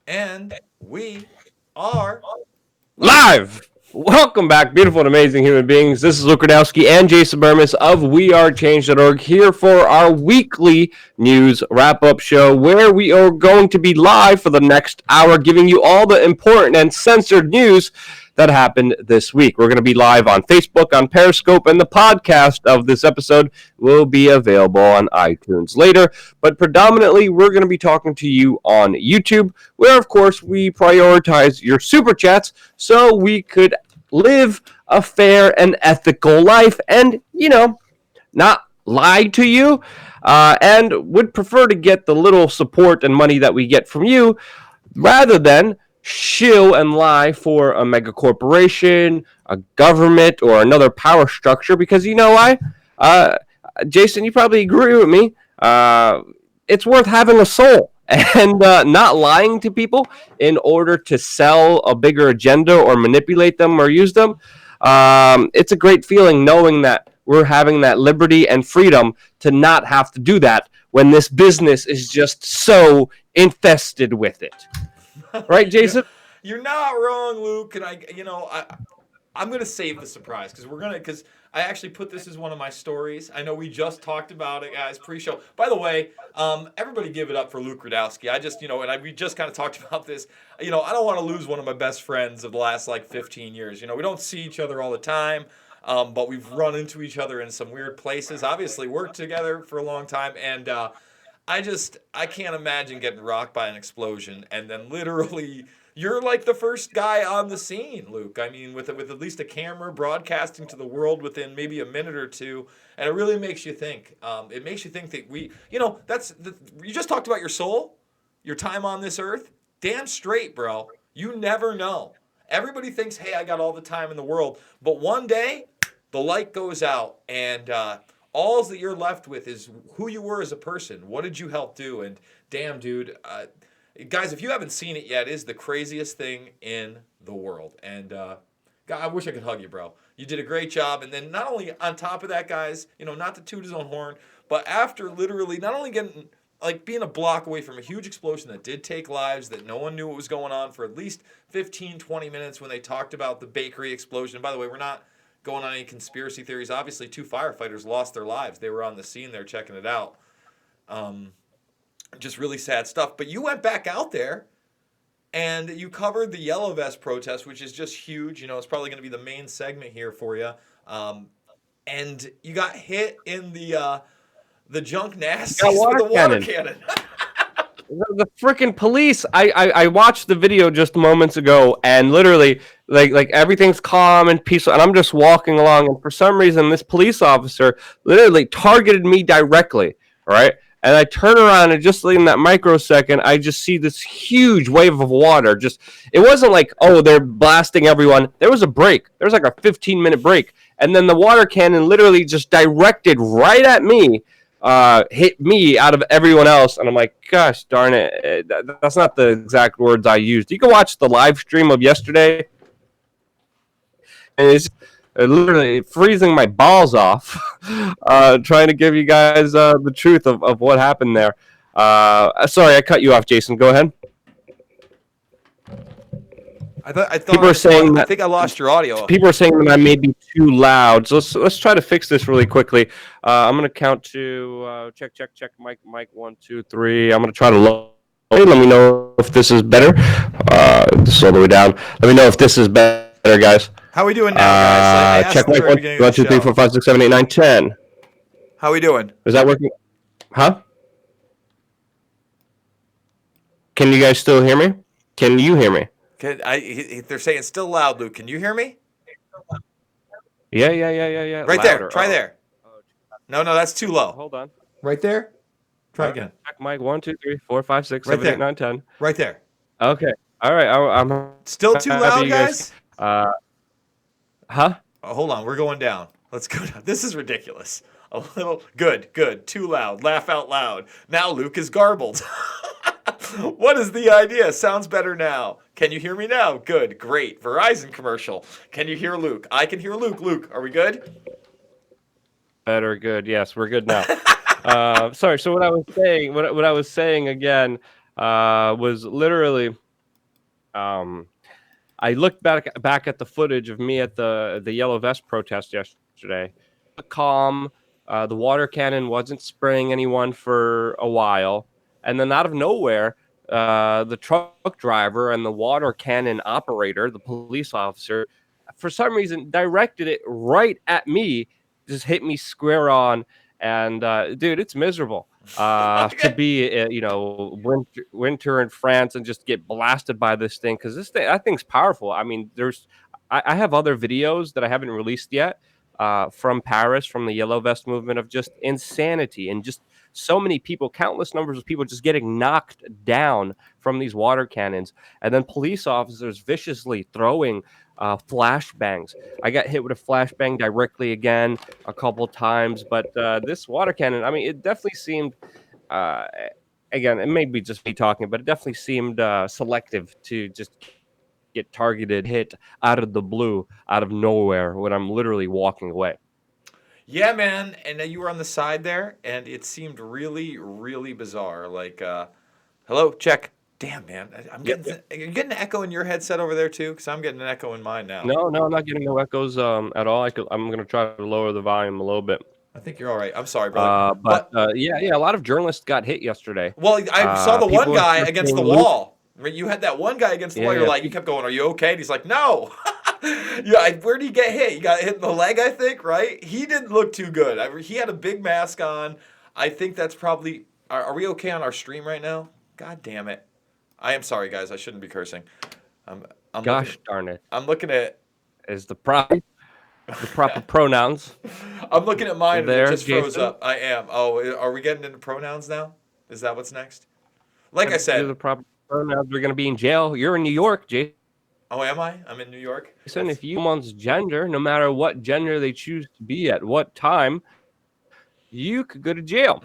And we are Live! Welcome back, beautiful and amazing human beings. This is Luke Radowski and Jason of WeAreChange.org here for our weekly news wrap-up show where we are going to be live for the next hour giving you all the important and censored news that happened this week. We're going to be live on Facebook, on Periscope, and the podcast of this episode will be available on iTunes later. But predominantly, we're going to be talking to you on YouTube, where, of course, we prioritize your super chats so we could live a fair and ethical life and, not lie to you, and would prefer to get the little support and money that we get from you rather than shill and lie for a mega corporation, a government, or another power structure. Because you know why? Uh, Jason, you probably agree with me. It's worth having a soul and not lying to people in order to sell a bigger agenda or manipulate them or use them. It's a great feeling knowing that we're having that liberty and freedom to not have to do that when this business is just so infested with it. Right, Jason? you're not wrong, Luke. And I'm gonna save the surprise because I actually put this as one of my stories. I know we just talked about it, guys, pre-show. By the way, everybody give it up for Luke Radowski. I just we just kind of talked about this. I don't want to lose one of my best friends of the last like 15 years. We don't see each other all the time. But we've run into each other in some weird places. Obviously, worked together for a long time, and I can't imagine getting rocked by an explosion and then literally you're like the first guy on the scene, Luke. I mean, with at least a camera broadcasting to the world within maybe a minute or two, and it really makes you think. It makes you think that you just talked about your soul, your time on this earth. Damn straight, bro. You never know. Everybody thinks, hey, I got all the time in the world, but one day the light goes out and all that you're left with is who you were as a person. What did you help do? And damn, dude, guys, if you haven't seen it yet, it is the craziest thing in the world. And God, I wish I could hug you, bro. You did a great job. And then not only on top of that, guys, not to toot his own horn, but after literally not only getting like being a block away from a huge explosion that did take lives, that no one knew what was going on for at least 15, 20 minutes when they talked about the bakery explosion. By the way, we're not going on any conspiracy theories. Obviously, 2 firefighters lost their lives. They were on the scene there checking it out. Just really sad stuff. But you went back out there and you covered the Yellow Vest protest, which is just huge. It's probably going to be the main segment here for you. And you got hit in the junk nasties with a water cannon. The freaking police. I watched the video just moments ago, and literally like everything's calm and peaceful, and I'm just walking along, and for some reason this police officer literally targeted me directly, right? And I turn around, and just in that microsecond I just see this huge wave of water. Just, it wasn't like, oh, they're blasting everyone. There was a break. There was like a 15-minute break, and then the water cannon literally just directed right at me, hit me out of everyone else. And I'm like, gosh darn it, that's not the exact words I used. You can watch the live stream of yesterday, and it's literally freezing my balls off, trying to give you guys the truth of what happened there. Sorry, I cut you off, Jason. Go ahead. I think I lost your audio. People are saying that I may be too loud. So let's try to fix this really quickly. I'm gonna count to check. Mic 1, 2, 3. I'm gonna try to lower. Let me know if this is better. This is all the way down. Let me know if this is better, guys. How are we doing now, guys? Check mic 1, 2, 3, 4, 5, 6, 7, 8, 9, 10. How are we doing? Is that working? Huh? Can you guys still hear me? Can you hear me? They're saying it's still loud, Luke. Can you hear me? Yeah. Right louder. There. Try there. No, that's too low. Hold on. Right there. Try again. Check mic 1, 2, 3, 4, 5, 6, 7, 8, 9, 10. Right there. Okay. All right. I'm still too loud, guys. Huh? Oh, hold on. We're going down. Let's go down. This is ridiculous. A little good. Too loud. Laugh out loud. Now Luke is garbled. What is the idea? Sounds better now. Can you hear me now? Good. Great. Verizon commercial. Can you hear Luke? I can hear Luke. Luke, are we good? Better. Good. Yes, we're good now. Sorry. So what I was saying again, was literally Um, I looked back at the footage of me at the yellow vest protest yesterday. Calm. The water cannon wasn't spraying anyone for a while, and then out of nowhere, the truck driver and the water cannon operator, the police officer, for some reason directed it right at me, just hit me square on, and dude, it's miserable to be winter in France and just get blasted by this thing because that thing's powerful. I mean, I have other videos that I haven't released yet from Paris, from the Yellow Vest movement, of just insanity and just so many people, countless numbers of people just getting knocked down from these water cannons, and then police officers viciously throwing flashbangs. I got hit with a flashbang directly again a couple times, but this water cannon, I mean, it definitely seemed. Uh, Again, it may be just me talking, but it definitely seemed selective to just get targeted, hit out of the blue, out of nowhere when I'm literally walking away. Yeah, man. And you were on the side there, and it seemed really, really bizarre. Like, hello, check. Damn, man. I'm Yep, getting. yep. Are you getting an echo in your headset over there too? Because I'm getting an echo in mine now. No, no, I'm not getting no echoes at all. I'm gonna try to lower the volume a little bit. I think you're all right. I'm sorry, brother. But But yeah, yeah, a lot of journalists got hit yesterday. well, I saw the one People guy were against saying, the Luke, wall. Right, you had that one guy against the yeah, wall. You're yeah, like, you kept going. Are you okay? And he's like, no. Yeah, where did he get hit? He got hit in the leg, I think. Right? He didn't look too good. He had a big mask on. I think that's probably. Are we okay on our stream right now? God damn it! I am sorry, guys. I shouldn't be cursing. I'm I'm looking. gosh darn it, I'm looking at. is the proper pronouns I'm looking at mine and it there, just froze Jason? up. I am. Oh, are we getting into pronouns now? Is that what's next? Like I Got to do said. the proper pronouns. We're gonna be in jail. You're in New York, Jason. Oh, am I? I'm in New York. That's If you someone's gender, no matter what gender they choose to be at what time, you could go to jail.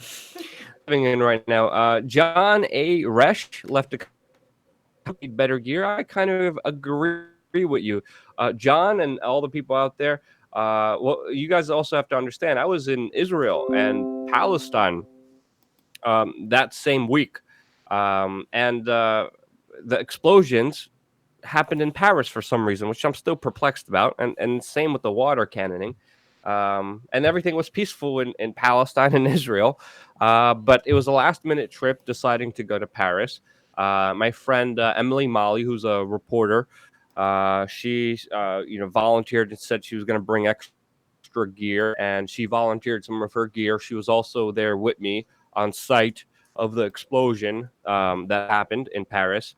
Living in right now, John A. Resch left a better gear. I kind of agree with you, John, and all the people out there. Well, you guys also have to understand. I was in Israel and Palestine that same week, and the explosions happened in Paris for some reason, which I'm still perplexed about. And same with the water cannoning. And everything was peaceful in Palestine and Israel. But it was a last minute trip deciding to go to Paris. My friend Emily Molly, who's a reporter, she volunteered and said she was going to bring extra gear, and she volunteered some of her gear. She was also there with me on site of the explosion that happened in Paris.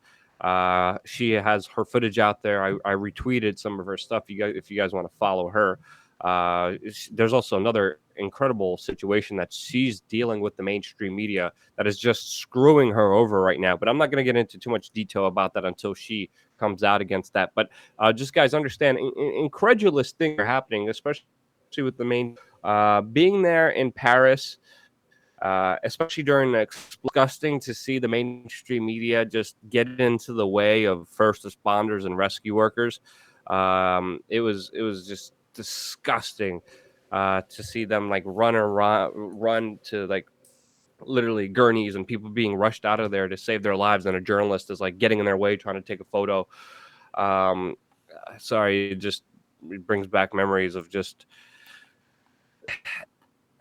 She has her footage out there. I retweeted some of her stuff. You guys, if you guys want to follow her, there's also another incredible situation that she's dealing with the mainstream media that is just screwing her over right now. But I'm not going to get into too much detail about that until she comes out against that. But just guys, understand, incredulous things are happening, especially with the main being there in Paris. Especially during the disgusting to see the mainstream media just get into the way of first responders and rescue workers. It was just disgusting to see them like run to like literally gurneys and people being rushed out of there to save their lives, and a journalist is like getting in their way trying to take a photo. Um, Sorry, it brings back memories of just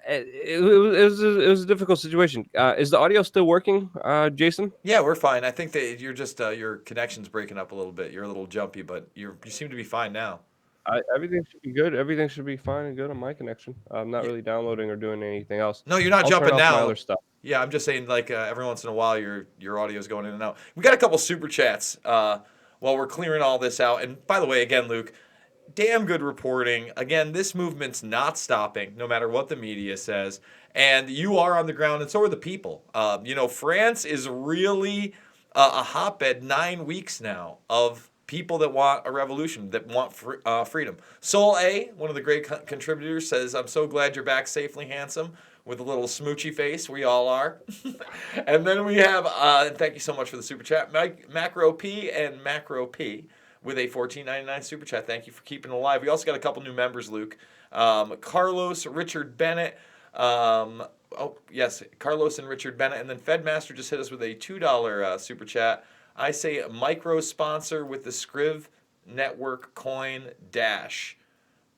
it was a difficult situation. Is the audio still working, Jason? Yeah, we're fine. I think that you're just your connection's breaking up a little bit. You're a little jumpy, but you seem to be fine now. Everything should be good. Everything should be fine and good on my connection. I'm not Yeah. really downloading or doing anything else. No, you're not I'll turn jumping off my other now. stuff. Yeah, I'm just saying like every once in a while your audio's going in and out. We got a couple super chats while we're clearing all this out. And by the way, again, Luke, damn good reporting. Again, this movement's not stopping, no matter what the media says. And you are on the ground, and so are the people. France is really a hotbed 9 weeks now of people that want a revolution, that want freedom. Soul A, one of the great contributors, says, I'm so glad you're back safely, handsome, with a little smoochy face. We all are. And then we have, thank you so much for the super chat, Macro P and Macro P with a $14.99 super chat. Thank you for keeping it alive. We also got a couple new members, Luke. Carlos, Richard Bennett. Yes, Carlos and Richard Bennett. And then Fedmaster just hit us with a $2 super chat. I say micro sponsor with the Scriv Network coin dash.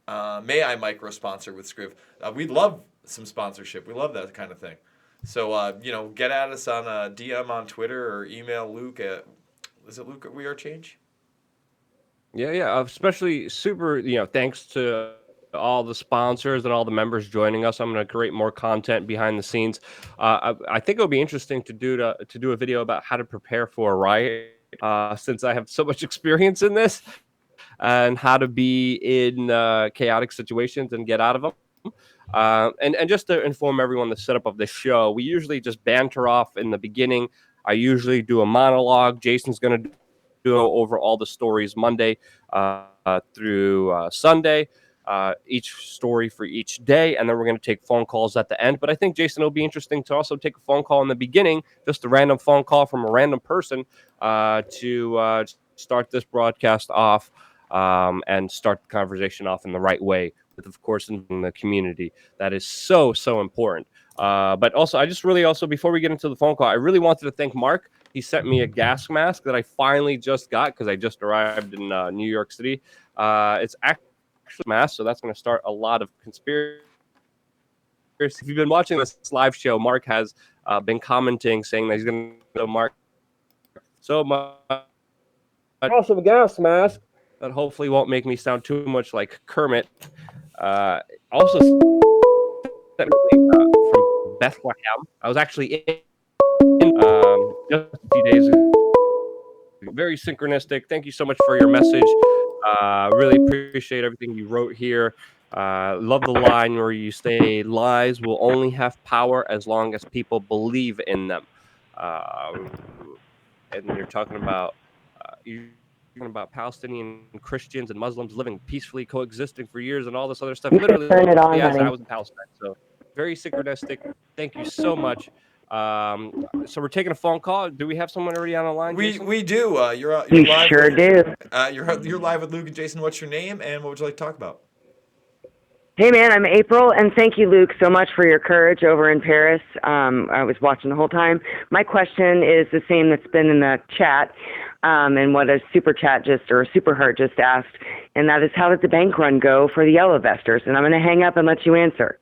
May I micro sponsor with Scriv? We'd love some sponsorship. We love that kind of thing. So get at us on a DM on Twitter or email Luke at is it Luke at WeAreChange? Yeah. Especially super, thanks to all the sponsors and all the members joining us. I'm going to create more content behind the scenes. I think it'll be interesting to do a video about how to prepare for a riot. Since I have so much experience in this and how to be in chaotic situations and get out of them. And just to inform everyone the setup of the show, we usually just banter off in the beginning. I usually do a monologue. Jason's going to do over all the stories Monday through Sunday, each story for each day, and then we're going to take phone calls at the end. But I think, Jason, it'll be interesting to also take a phone call in the beginning, just a random phone call from a random person to start this broadcast off and start the conversation off in the right way with, of course, in the community. That is so, so important. But also, I just really also, before we get into the phone call, I really wanted to thank Mark. He sent me a gas mask that I finally just got because I just arrived in New York City. It's actually a mask, so that's going to start a lot of conspiracy. If you've been watching this live show, Mark has been commenting, saying that he's going to Mark so much. Also, a gas mask that hopefully won't make me sound too much like Kermit. Also, from Bethlehem. I was actually in just a few days ago. Very synchronistic. Thank you so much for your message. Really appreciate everything you wrote here. Love the line where you say lies will only have power as long as people believe in them. And you're talking about Palestinian Christians and Muslims living peacefully coexisting for years and all this other stuff. Literally, Turn it on, as honey. I was in Palestine. So very synchronistic. Thank you so much. So we're taking a phone call. Do we have someone already on the line, We Jason? we do. You're You live sure with do. you're live with Luke and Jason. What's your name and what would you like to talk about? Hey, man, I'm April, and thank you, Luke, so much for your courage over in Paris. I was watching the whole time. My question is the same that's been in the chat, and what a super chat or a super heart just asked, and that is, how did the bank run go for the yellow vesters? And I'm going to hang up and let you answer.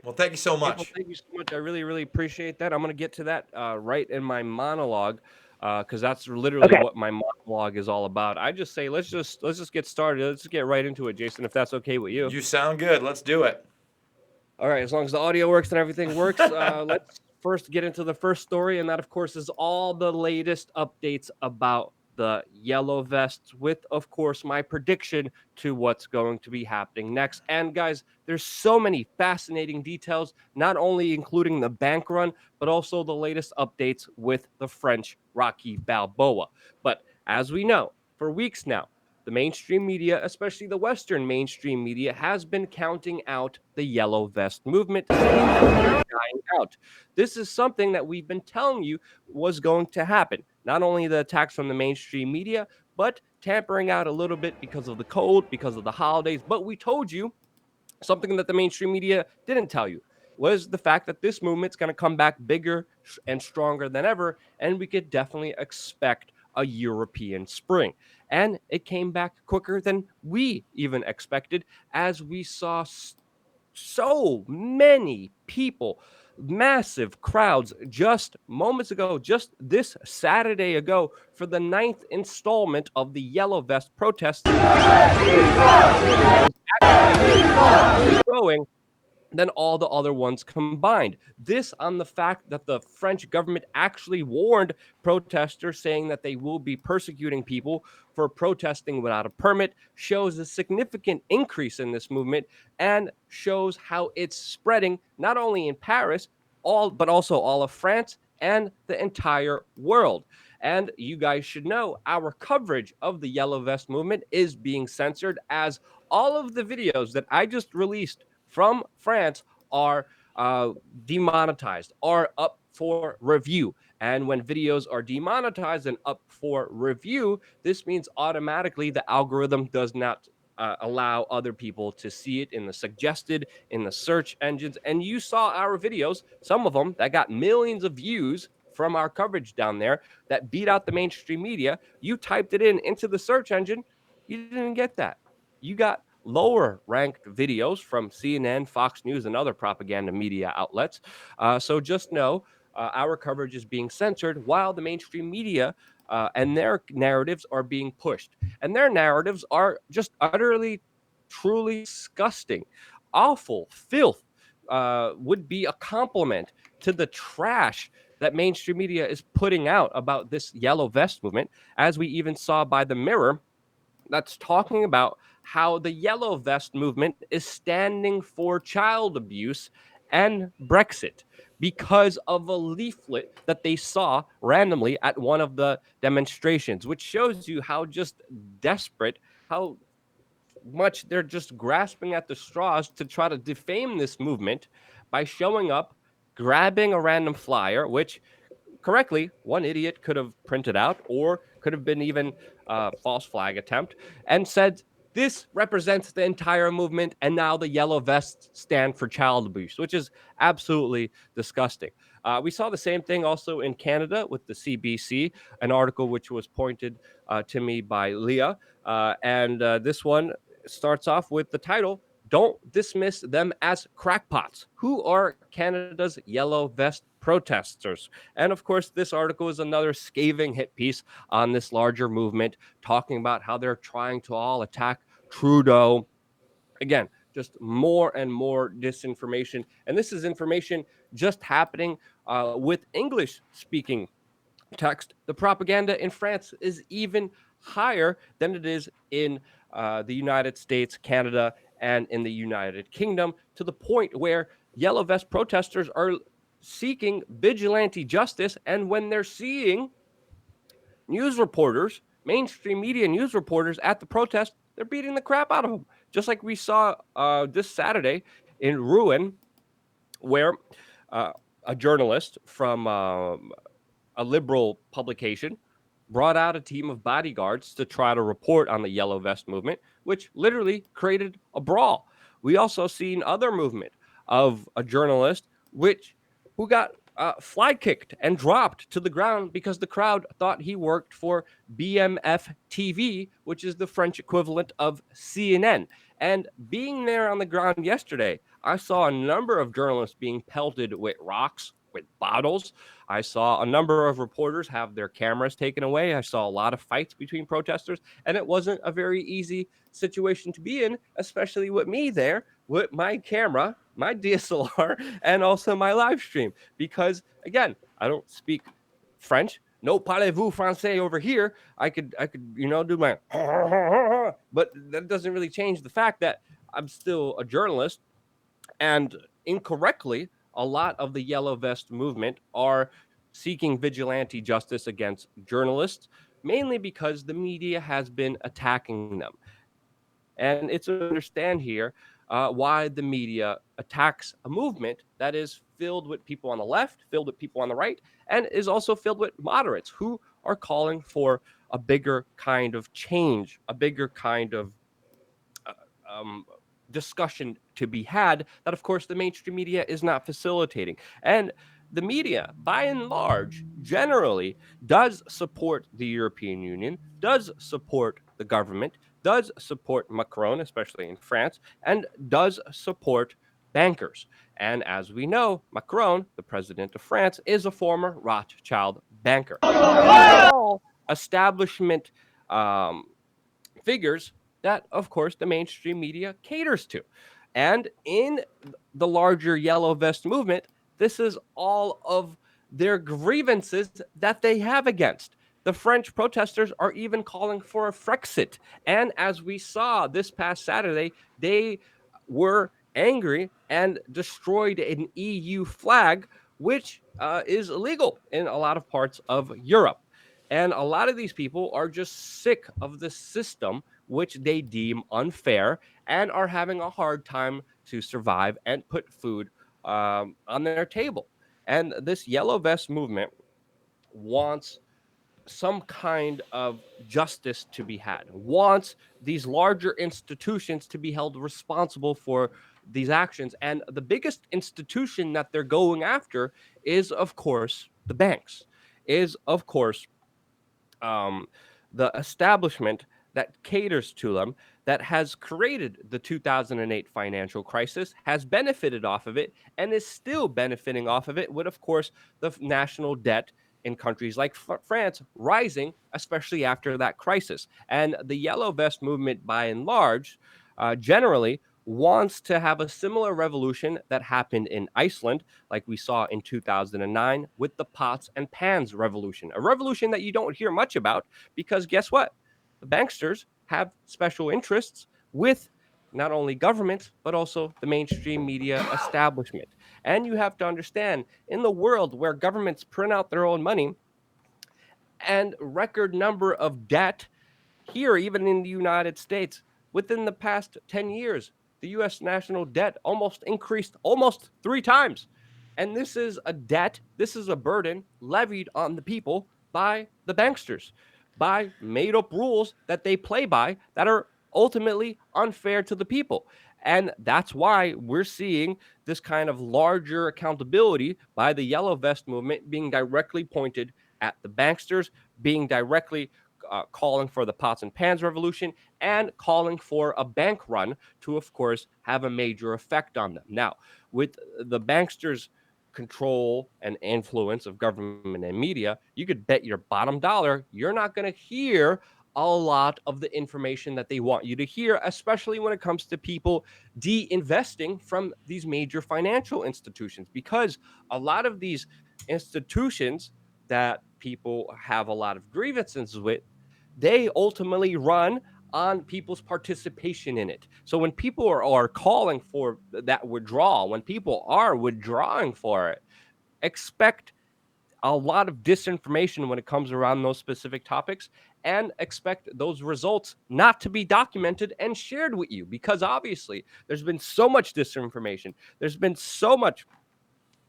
Well, thank you so April, much. thank you so much. I really, really appreciate that. I'm going to get to that right in my monologue because that's literally Okay. what my monologue is all about. I just say let's just get started. Let's just get right into it, Jason, if that's okay with you. You sound good. Let's do it. All right, as long as the audio works and everything works, let's first get into the first story, and that, of course, is all the latest updates about the yellow vests with, of course, my prediction to what's going to be happening next. And guys, there's so many fascinating details, not only including the bank run, but also the latest updates with the French Rocky Balboa. But as we know, for weeks now, the mainstream media, especially the Western mainstream media, has been counting out the yellow vest movement, dying out. This is something that we've been telling you was going to happen. Not only the attacks from the mainstream media, but tampering out a little bit because of the cold, because of the holidays. But we told you something that the mainstream media didn't tell you was the fact that this movement's going to come back bigger and stronger than ever, and we could definitely expect a European spring. And it came back quicker than we even expected, as we saw so many people, massive crowds just moments ago, just this Saturday ago, for the 9th installment of the Yellow Vest protests. Growing than all the other ones combined. This on the fact that the French government actually warned protesters, saying that they will be persecuting people for protesting without a permit, shows a significant increase in this movement and shows how it's spreading not only in Paris, but also all of France and the entire world. And you guys should know our coverage of the Yellow Vest movement is being censored, as all of the videos that I just released from France are demonetized, are up for review. And when videos are demonetized and up for review, this means automatically the algorithm does not allow other people to see it in the suggested, in the search engines. And you saw our videos, some of them that got millions of views from our coverage down there that beat out the mainstream media. You typed it into the search engine, you didn't get that. You got lower ranked videos from CNN, Fox News, and other propaganda media outlets. So just know our coverage is being censored while the mainstream media and their narratives are being pushed. And their narratives are just utterly, truly disgusting, awful, filth. Would be a compliment to the trash that mainstream media is putting out about this yellow vest movement, as we even saw by the Mirror that's talking about how the yellow vest movement is standing for child abuse and Brexit because of a leaflet that they saw randomly at one of the demonstrations, which shows you how just desperate, how much they're just grasping at the straws to try to defame this movement by showing up, grabbing a random flyer, which correctly, one idiot could have printed out or could have been even a false flag attempt and said, this represents the entire movement, and now the yellow vests stand for child abuse, which is absolutely disgusting. We saw the same thing also in Canada with the CBC, an article which was pointed to me by Leah. And this one starts off with the title, don't dismiss them as crackpots. Who are Canada's yellow vest protesters? And of course, this article is another scathing hit piece on this larger movement, talking about how they're trying to all attack Trudeau. Again, just more and more disinformation. And this is information just happening with English speaking text. The propaganda in France is even higher than it is in the United States, Canada, and in the United Kingdom, to the point where yellow vest protesters are seeking vigilante justice. And when they're seeing news reporters, mainstream media news reporters at the protest, they're beating the crap out of them. Just like we saw this Saturday in Rouen, where uh, a journalist from a liberal publication brought out a team of bodyguards to try to report on the yellow vest movement, which literally created a brawl. We also seen other movement of a journalist who got fly kicked and dropped to the ground because the crowd thought he worked for BMF TV, which is the French equivalent of CNN. And being there on the ground yesterday, I saw a number of journalists being pelted with rocks, with bottles. I saw a number of reporters have their cameras taken away. I saw a lot of fights between protesters, and it wasn't a very easy situation to be in, especially with me there with my camera, my DSLR, and also my live stream. Because again, I don't speak French. No parlez-vous français over here. I could, do my, but that doesn't really change the fact that I'm still a journalist, and incorrectly, a lot of the yellow vest movement are seeking vigilante justice against journalists, mainly because the media has been attacking them. And it's to understand here why the media attacks a movement that is filled with people on the left, filled with people on the right, and is also filled with moderates who are calling for a bigger kind of change, a bigger kind of uh, um, discussion to be had that, of course, the mainstream media is not facilitating. And the media, by and large, generally does support the European Union, does support the government, does support Macron, especially in France, and does support bankers. And as we know, Macron, the president of France, is a former Rothschild banker. These are all establishment um, figures that, of course, the mainstream media caters to. And in the larger yellow vest movement, this is all of their grievances that they have against. The French protesters are even calling for a Frexit. And as we saw this past Saturday, they were angry and destroyed an EU flag, which is illegal in a lot of parts of Europe. And a lot of these people are just sick of the system, which they deem unfair, and are having a hard time to survive and put food on their table. And this yellow vest movement wants some kind of justice to be had, wants these larger institutions to be held responsible for these actions. And the biggest institution that they're going after is, of course, the banks. is, of course, um, the establishment that caters to them, that has created the 2008 financial crisis, has benefited off of it, and is still benefiting off of it, with, of course, the national debt in countries like France rising, especially after that crisis. And the Yellow Vest movement, by and large, generally wants to have a similar revolution that happened in Iceland, like we saw in 2009 with the pots and pans revolution, a revolution that you don't hear much about because guess what? The banksters have special interests with not only government, but also the mainstream media establishment. And you have to understand, in the world where governments print out their own money and record number of debt, here, even in the United States, within the past 10 years, the US national debt almost increased almost 3 times. And this is a debt, this is a burden levied on the people by the banksters, by made up rules that they play by that are ultimately unfair to the people. And that's why we're seeing this kind of larger accountability by the Yellow Vest movement being directly pointed at the banksters, being directly calling for the pots and pans revolution and calling for a bank run to, of course, have a major effect on them. Now, with the banksters' control and influence of government and media, you could bet your bottom dollar you're not going to hear a lot of the information that they want you to hear, especially when it comes to people de-investing from these major financial institutions, because a lot of these institutions that people have a lot of grievances with, they ultimately run on people's participation in it. So when people are calling for that withdrawal, when people are withdrawing for it, expect a lot of disinformation when it comes around those specific topics, and expect those results not to be documented and shared with you, because obviously there's been so much disinformation, there's been so much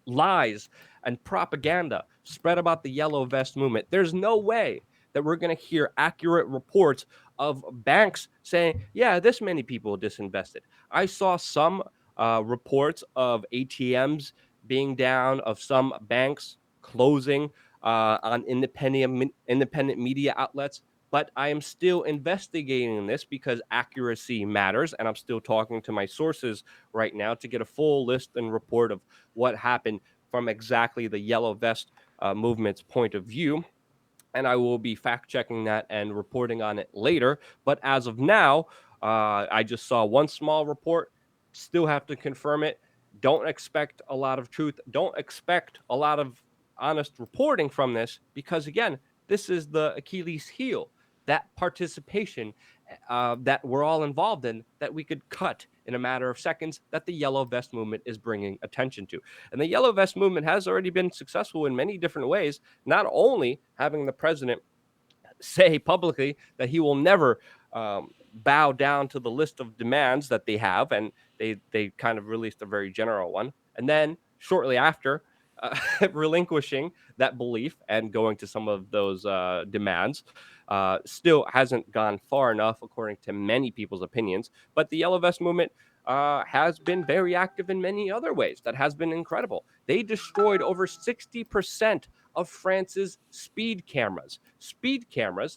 lies and propaganda spread about the Yellow Vest movement. There's no way that we're going to hear accurate reports of banks saying, yeah, this many people disinvested. I saw some reports of ATMs being down, of some banks closing on independent media outlets. But I am still investigating this because accuracy matters. And I'm still talking to my sources right now to get a full list and report of what happened from exactly the Yellow Vest movement's point of view. And I will be fact checking that and reporting on it later. But as of now, I just saw one small report. Still have to confirm it. Don't expect a lot of truth. Don't expect a lot of honest reporting from this because, again, this is the Achilles heel. That participation that we're all involved in, that we could cut in a matter of seconds, that the Yellow Vest movement is bringing attention to. And the Yellow Vest movement has already been successful in many different ways, not only having the president say publicly that he will never bow down to the list of demands that they have, and they kind of released a very general one, and then shortly after, relinquishing that belief and going to some of those demands, still hasn't gone far enough, according to many people's opinions. But the Yellow Vest movement has been very active in many other ways that has been incredible. They destroyed over 60% of France's speed cameras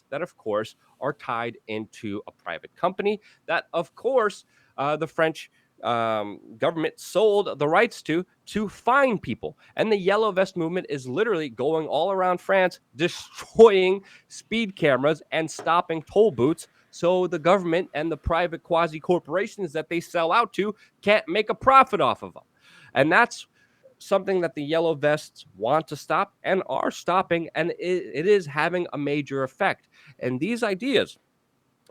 that, of course, are tied into a private company that, of course, the French government sold the rights to fine people. And the Yellow Vest movement is literally going all around France, destroying speed cameras and stopping toll booths, so the government and the private quasi corporations that they sell out to can't make a profit off of them. And that's something that the Yellow Vests want to stop and are stopping, and it is having a major effect. And these ideas,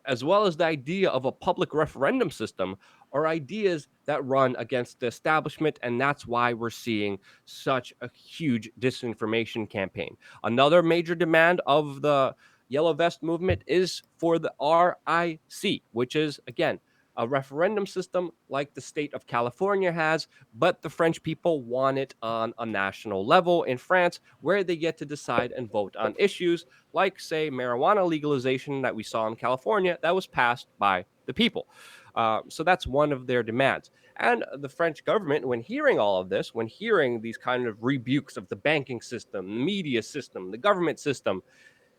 as well as the idea of a public referendum system, are ideas that run against the establishment, and that's why we're seeing such a huge disinformation campaign. Another major demand of the Yellow Vest movement is for the RIC, which is, again, a referendum system like the state of California has, but the French people want it on a national level in France, where they get to decide and vote on issues like, say, marijuana legalization that we saw in California that was passed by the people. So that's one of their demands. And the French government, when hearing all of this, when hearing these kind of rebukes of the banking system, the media system, the government system,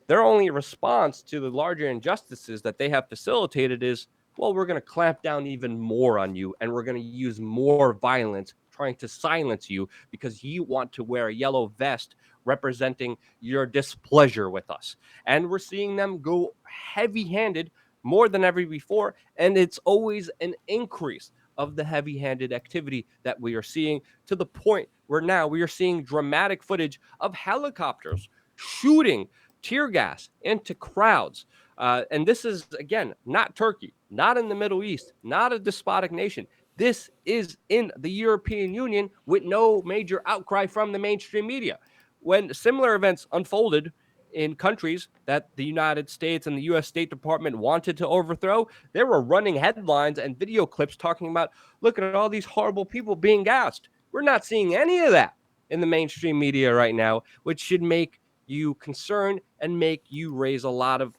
their only response to the larger injustices that they have facilitated is, well, we're going to clamp down even more on you and we're going to use more violence trying to silence you because you want to wear a yellow vest representing your displeasure with us. And we're seeing them go heavy handed more than ever before. And it's always an increase of the heavy handed activity that we are seeing, to the point where now we are seeing dramatic footage of helicopters shooting tear gas into crowds. And this is, again, not Turkey, not in the Middle East, not a despotic nation. This is in the European Union with no major outcry from the mainstream media. When similar events unfolded in countries that the United States and the US State Department wanted to overthrow, there were running headlines and video clips talking about, look at all these horrible people being gassed. We're not seeing any of that in the mainstream media right now, which should make you concerned and make you raise a lot of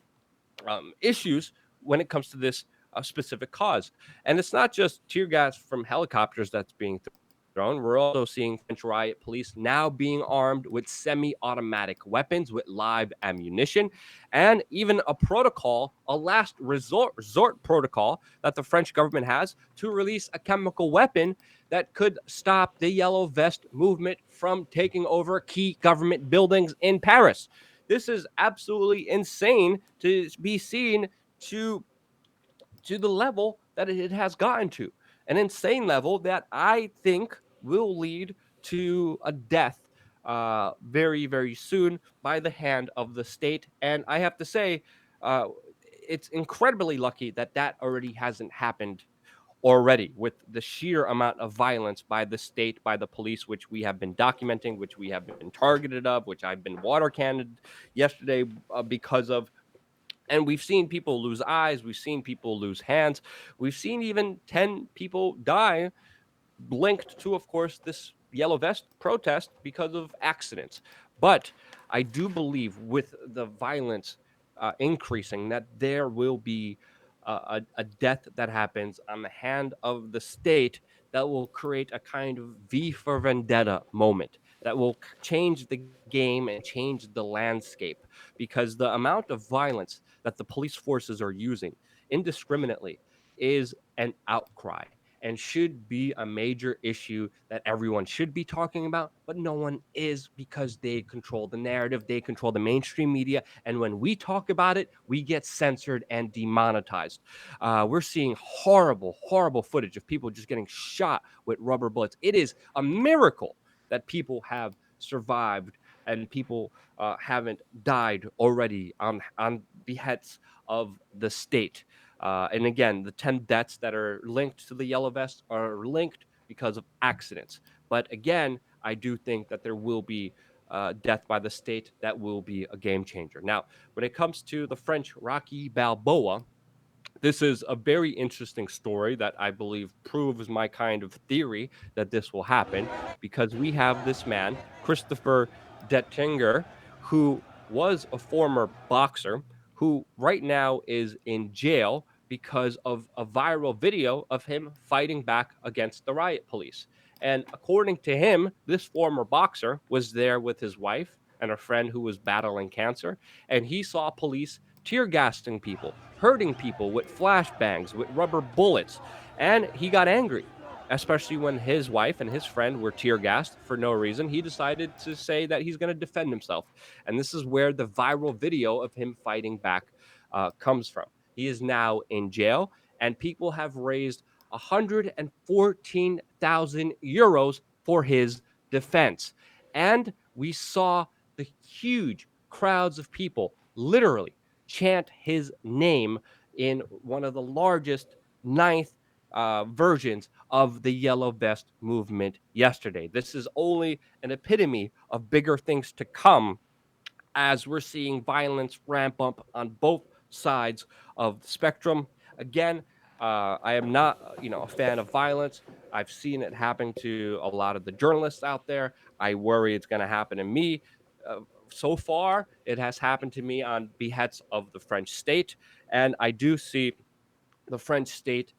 issues when it comes to this specific cause. And it's not just tear gas from helicopters that's being thrown. We're also seeing French riot police now being armed with semi automatic weapons with live ammunition, and even a protocol, a last resort protocol that the French government has to release a chemical weapon that could stop the yellow vest movement from taking over key government buildings in Paris. This is absolutely insane to be seen to the level that it has gotten to. An insane level that I think will lead to a death very, very soon by the hand of the state. And I have to say, uh, it's incredibly lucky that that already hasn't happened already, with the sheer amount of violence by the state, by the police, which we have been documenting, which we have been targeted of, which I've been water cannoned yesterday because of. And we've seen people lose eyes, we've seen people lose hands, we've seen even 10 people die, linked to, of course, this yellow vest protest because of accidents. But I do believe with the violence increasing, that there will be a death that happens on the hand of the state that will create a kind of V for Vendetta moment that will change the game and change the landscape, because the amount of violence that the police forces are using indiscriminately is an outcry and should be a major issue that everyone should be talking about, but no one is, because they control the narrative, they control the mainstream media, and when we talk about it, we get censored and demonetized. We're seeing horrible, horrible footage of people just getting shot with rubber bullets. It is a miracle that people have survived and people haven't died already on behests of the state. And again, the 10 deaths that are linked to the yellow vest are linked because of accidents. But again, I do think that there will be death by the state that will be a game changer. Now, when it comes to the French Rocky Balboa, this is a very interesting story that I believe proves my kind of theory that this will happen, because we have this man, Christopher Dettinger, who was a former boxer, who right now is in jail because of a viral video of him fighting back against the riot police. And according to him, this former boxer was there with his wife and a friend who was battling cancer, and he saw police tear gassing people, hurting people with flashbangs, with rubber bullets. And he got angry, especially when his wife and his friend were tear gassed for no reason. He decided to say that he's going to defend himself. And this is where the viral video of him fighting back comes from. He is now in jail, and people have raised 114,000 euros for his defense. And we saw the huge crowds of people literally chant his name in one of the largest ninth versions of the yellow vest movement yesterday. This is only an epitome of bigger things to come, as we're seeing violence ramp up on both sides of the spectrum. Again, I am not, a fan of violence. I've seen it happen to a lot of the journalists out there. I worry it's going to happen to me. Uh, so far, it has happened to me on behests of the French state, and I do see the French state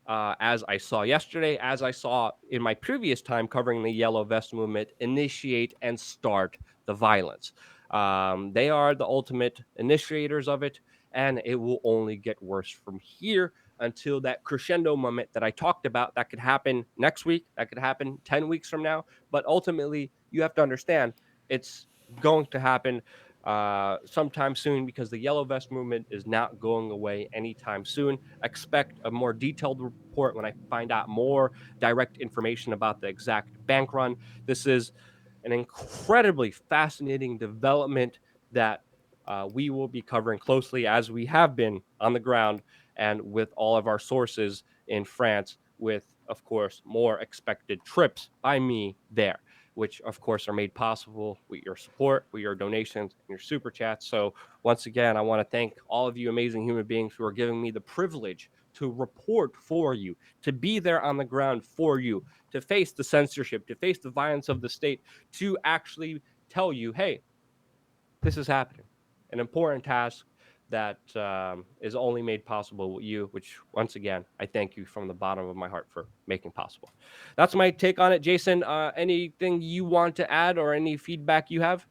as I saw yesterday, as I saw in my previous time covering the Yellow Vest movement, initiate and start the violence. They are the ultimate initiators of it, and it will only get worse from here until that crescendo moment that I talked about. That could happen next week, that could happen 10 weeks from now. But ultimately, you have to understand it's going to happen sometime soon, because the Yellow Vest movement is not going away anytime soon. Expect a more detailed report when I find out more direct information about the exact bank run. This is an incredibly fascinating development that we will be covering closely, as we have been on the ground and with all of our sources in France, with, of course, more expected trips by me there, which, of course, are made possible with your support, with your donations, and your super chats. So, once again, I want to thank all of you amazing human beings who are giving me the privilege to report for you, to be there on the ground for you, to face the censorship, to face the violence of the state, to actually tell you, hey, this is happening. An important task that is only made possible with you, which, once again, I thank you from the bottom of my heart for making possible. That's my take on it. Jason, anything you want to add or any feedback you have?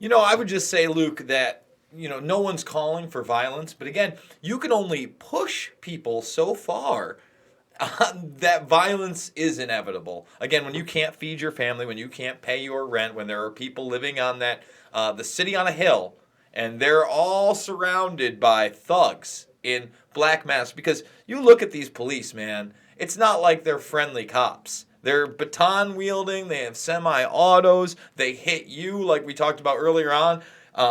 I would just say, Luke, that no one's calling for violence, but again, you can only push people so far. That violence is inevitable. Again, when you can't feed your family, when you can't pay your rent, when there are people living on the city on a hill, and they're all surrounded by thugs in black masks. Because you look at these police, man, it's not like they're friendly cops. They're baton wielding, they have semi autos, they hit you like we talked about earlier on.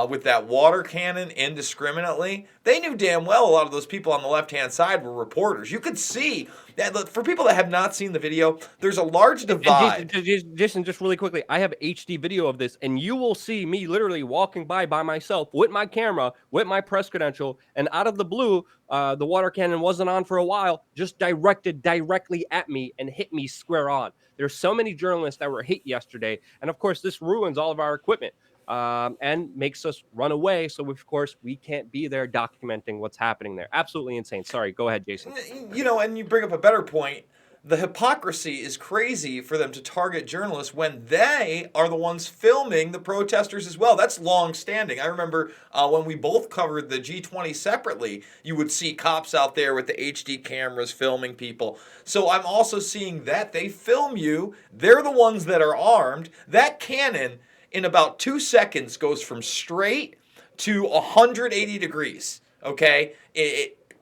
With that water cannon indiscriminately. They knew damn well a lot of those people on the left hand side were reporters. You could see that for people that have not seen the video, there's a large And divide. Jason, just really quickly, I have HD video of this, and you will see me literally walking by myself with my camera, with my press credential, and out of the blue, the water cannon wasn't on for a while, just directed directly at me and hit me square on. There's so many journalists that were hit yesterday, and of course, this ruins all of our equipment. And makes us run away. So, of course, we can't be there documenting what's happening there. Absolutely insane. Sorry, go ahead, Jason. And you bring up a better point. The hypocrisy is crazy for them to target journalists when they are the ones filming the protesters as well. That's long standing. I remember when we both covered the G20 separately, you would see cops out there with the HD cameras filming people. So I'm also seeing that they film you. They're the ones that are armed. That cannon, in about 2 seconds, goes from straight to 180 degrees. Okay?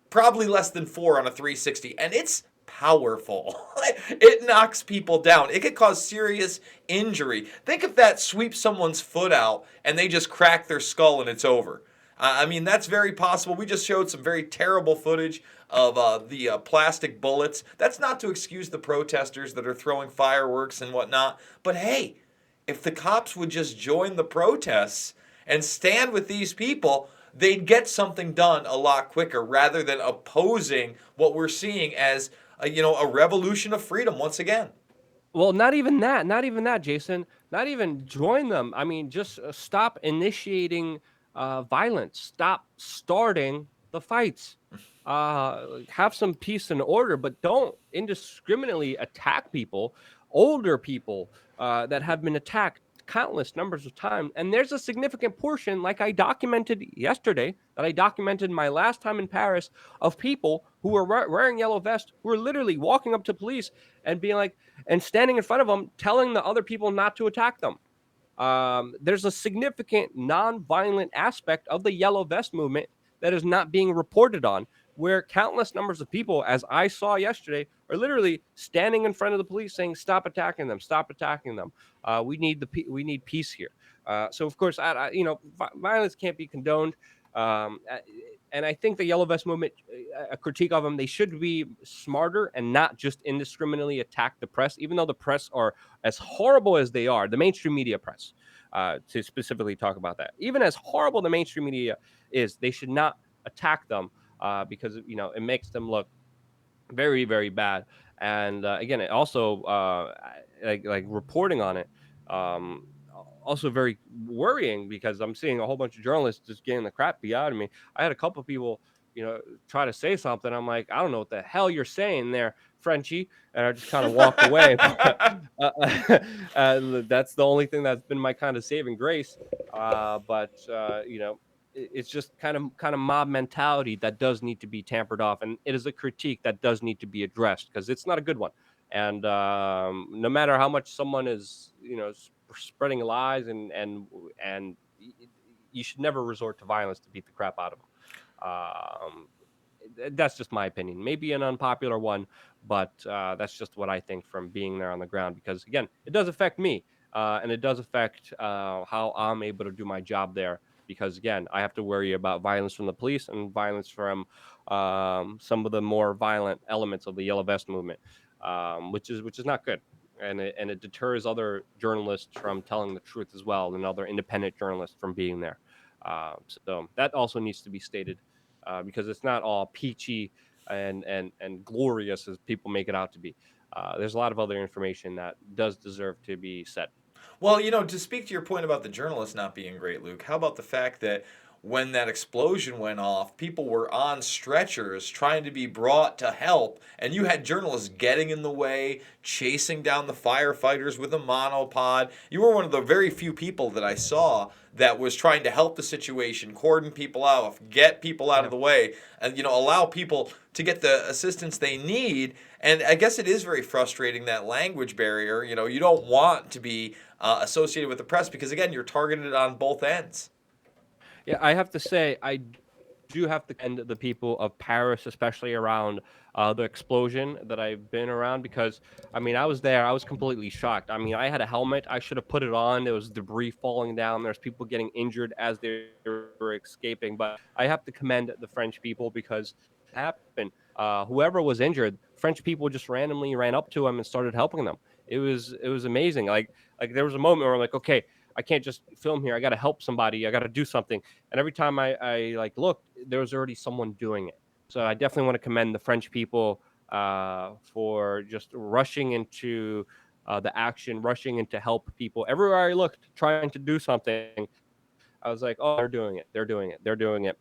Probably less than 4 on a 360. And it's powerful. It knocks people down. It could cause serious injury. Think if that sweeps someone's foot out and they just crack their skull and it's over. I mean, that's very possible. We just showed some very terrible footage of the plastic bullets. That's not to excuse the protesters that are throwing fireworks and whatnot. But hey, if the cops would just join the protests and stand with these people, they'd get something done a lot quicker rather than opposing what we're seeing as a revolution of freedom once again. Well, not even that. Not even that, Jason. Not even join them. I mean, just stop initiating violence. Stop starting the fights. Have some peace and order, but don't indiscriminately attack people, older people that have been attacked countless numbers of times. And there's a significant portion, like I documented yesterday, that I documented my last time in Paris, of people who were wearing yellow vests, who were literally walking up to police and being like, and standing in front of them, telling the other people not to attack them. There's a significant non-violent aspect of the yellow vest movement that is not being reported on, where countless numbers of people, as I saw yesterday, are literally standing in front of the police saying, "Stop attacking them! Stop attacking them! We need peace here." So, of course, violence can't be condoned. Um, uh, and I think the yellow vest movement, a critique of them, they should be smarter and not just indiscriminately attack the press, even though the press are as horrible as they are, the mainstream media press, to specifically talk about that. Even as horrible the mainstream media is, they should not attack them because it makes them look very, very bad. And again, it also like reporting on it, um, also very worrying, because I'm seeing a whole bunch of journalists just getting the crap beat out of me. I had a couple of people try to say something. I'm like, I don't know what the hell you're saying there, Frenchie, and I just kind of walk away. That's the only thing that's been my kind of saving grace. But it's just kind of mob mentality that does need to be tampered off, and it is a critique that does need to be addressed because it's not a good one. And no matter how much someone is, spreading lies and you should never resort to violence to beat the crap out of them. Um, that's just my opinion. Maybe an unpopular one, but that's just what I think from being there on the ground. Because again, it does affect me, and it does affect how I'm able to do my job there. Because again, I have to worry about violence from the police and violence from some of the more violent elements of the yellow vest movement, which is not good. And it deters other journalists from telling the truth as well, and other independent journalists from being there. So that also needs to be stated because it's not all peachy and glorious as people make it out to be. There's a lot of other information that does deserve to be said. Well, to speak to your point about the journalists not being great, Luke, how about the fact that when that explosion went off, people were on stretchers trying to be brought to help, and you had journalists getting in the way, chasing down the firefighters with a monopod. You were one of the very few people that I saw that was trying to help the situation, cordon people out, get people out of Yeah. the way, and allow people to get the assistance they need. And I guess it is very frustrating, that language barrier. You don't want to be associated with the press because again, you're targeted on both ends. Yeah, I have to say, I do have to commend the people of Paris, especially around the explosion that I've been around, because I mean, I was there, I was completely shocked. I mean, I had a helmet, I should have put it on. There was debris falling down, there's people getting injured as they were escaping. But I have to commend the French people because it happened. Whoever was injured, French people just randomly ran up to him and started helping them. It was amazing. Like there was a moment where I'm like, okay, I can't just film here. I got to help somebody. I got to do something. And every time I like looked, there was already someone doing it. So I definitely want to commend the French people for just rushing into the action, rushing in to help people. Everywhere I looked, trying to do something, I was like, oh, they're doing it. They're doing it. They're doing it.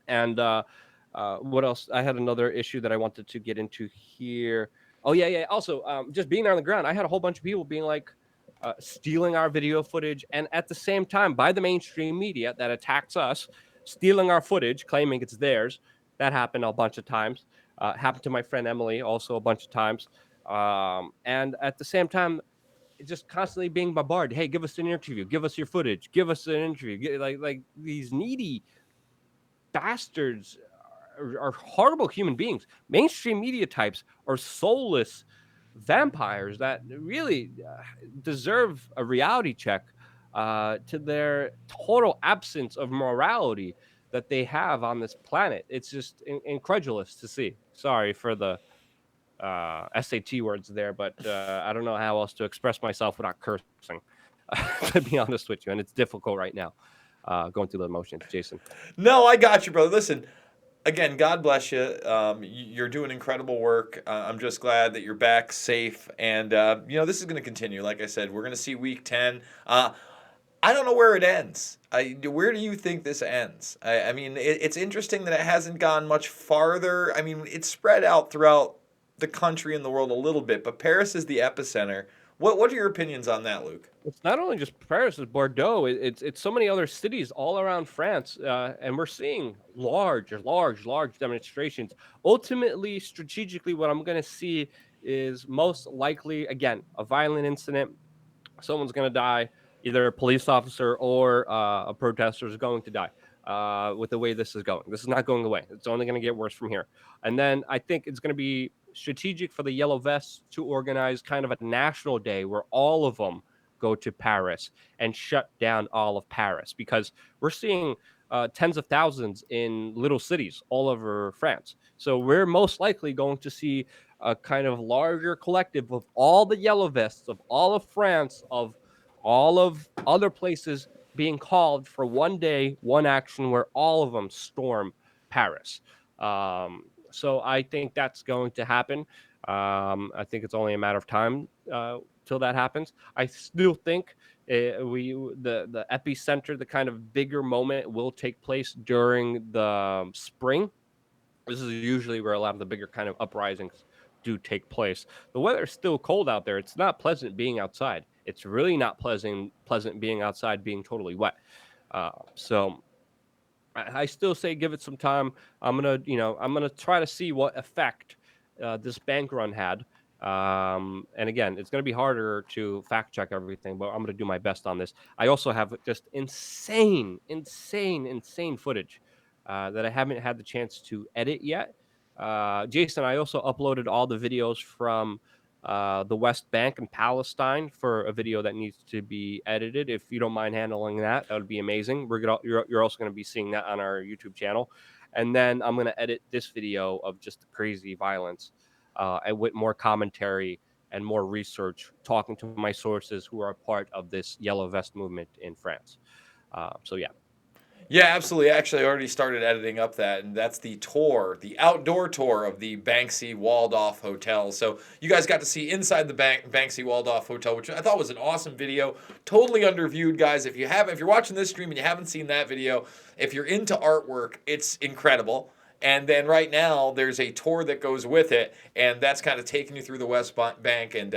And what else? I had another issue that I wanted to get into here. Oh yeah, yeah. Also, just being there on the ground, I had a whole bunch of people being like, stealing our video footage, and at the same time, by the mainstream media that attacks us, stealing our footage, claiming it's theirs. That happened a bunch of times. Happened to my friend Emily also a bunch of times. And at the same time, just constantly being bombarded. Hey, give us an interview. Give us your footage. Give us an interview. Like these needy bastards are horrible human beings. Mainstream media types are soulless vampires that really deserve a reality check to their total absence of morality that they have on this planet. It's just incredulous to see. Sorry for the SAT words there, but I don't know how else to express myself without cursing, to be honest with you. And it's difficult right now going through the emotions, Jason. No, I got you, brother. Listen, again, God bless you. You're doing incredible work. I'm just glad that you're back safe, and this is going to continue. Like I said, we're going to see week 10. I don't know where it ends. Where do you think this ends? I mean, it's interesting that it hasn't gone much farther. I mean, it's spread out throughout the country and the world a little bit, but Paris is the epicenter. What are your opinions on that, Luke? It's not only just Paris, it's Bordeaux. It's so many other cities all around France, and we're seeing large demonstrations. Ultimately, strategically, what I'm going to see is most likely again a violent incident. Someone's going to die, either a police officer or a protester is going to die. With the way this is going, this is not going away. It's only going to get worse from here. And then I think it's going to be strategic for the Yellow Vests to organize kind of a national day where all of them go to Paris and shut down all of Paris, because we're seeing tens of thousands in little cities all over France. So we're most likely going to see a kind of larger collective of all the Yellow Vests, of all of France, of all of other places being called for one day, one action where all of them storm Paris. So I think that's going to happen. I think it's only a matter of time till that happens. I still think the epicenter, the kind of bigger moment, will take place during the spring. This is usually where a lot of the bigger kind of uprisings do take place. The weather is still cold out there. It's not pleasant being outside. It's really not pleasant being outside, being totally wet. So I still say give it some time. I'm gonna try to see what effect this bank run had. And again, it's gonna be harder to fact check everything, but I'm gonna do my best on this. I also have just insane footage that I haven't had the chance to edit yet. Jason, I also uploaded all the videos from the West Bank and Palestine for a video that needs to be edited. If you don't mind handling that, that would be amazing. You're also going to be seeing that on our YouTube channel, and then I'm going to edit this video of just the crazy violence, and with more commentary and more research, talking to my sources who are part of this yellow vest movement in France. So yeah. Yeah, absolutely. Actually, I already started editing up that, and that's the tour, the outdoor tour of the Banksy walled-off hotel. So you guys got to see inside the Banksy walled-off hotel, which I thought was an awesome video. Totally underviewed, guys. If you're watching this stream and you haven't seen that video, if you're into artwork, it's incredible. And then right now, there's a tour that goes with it, and that's kind of taking you through the West Bank. And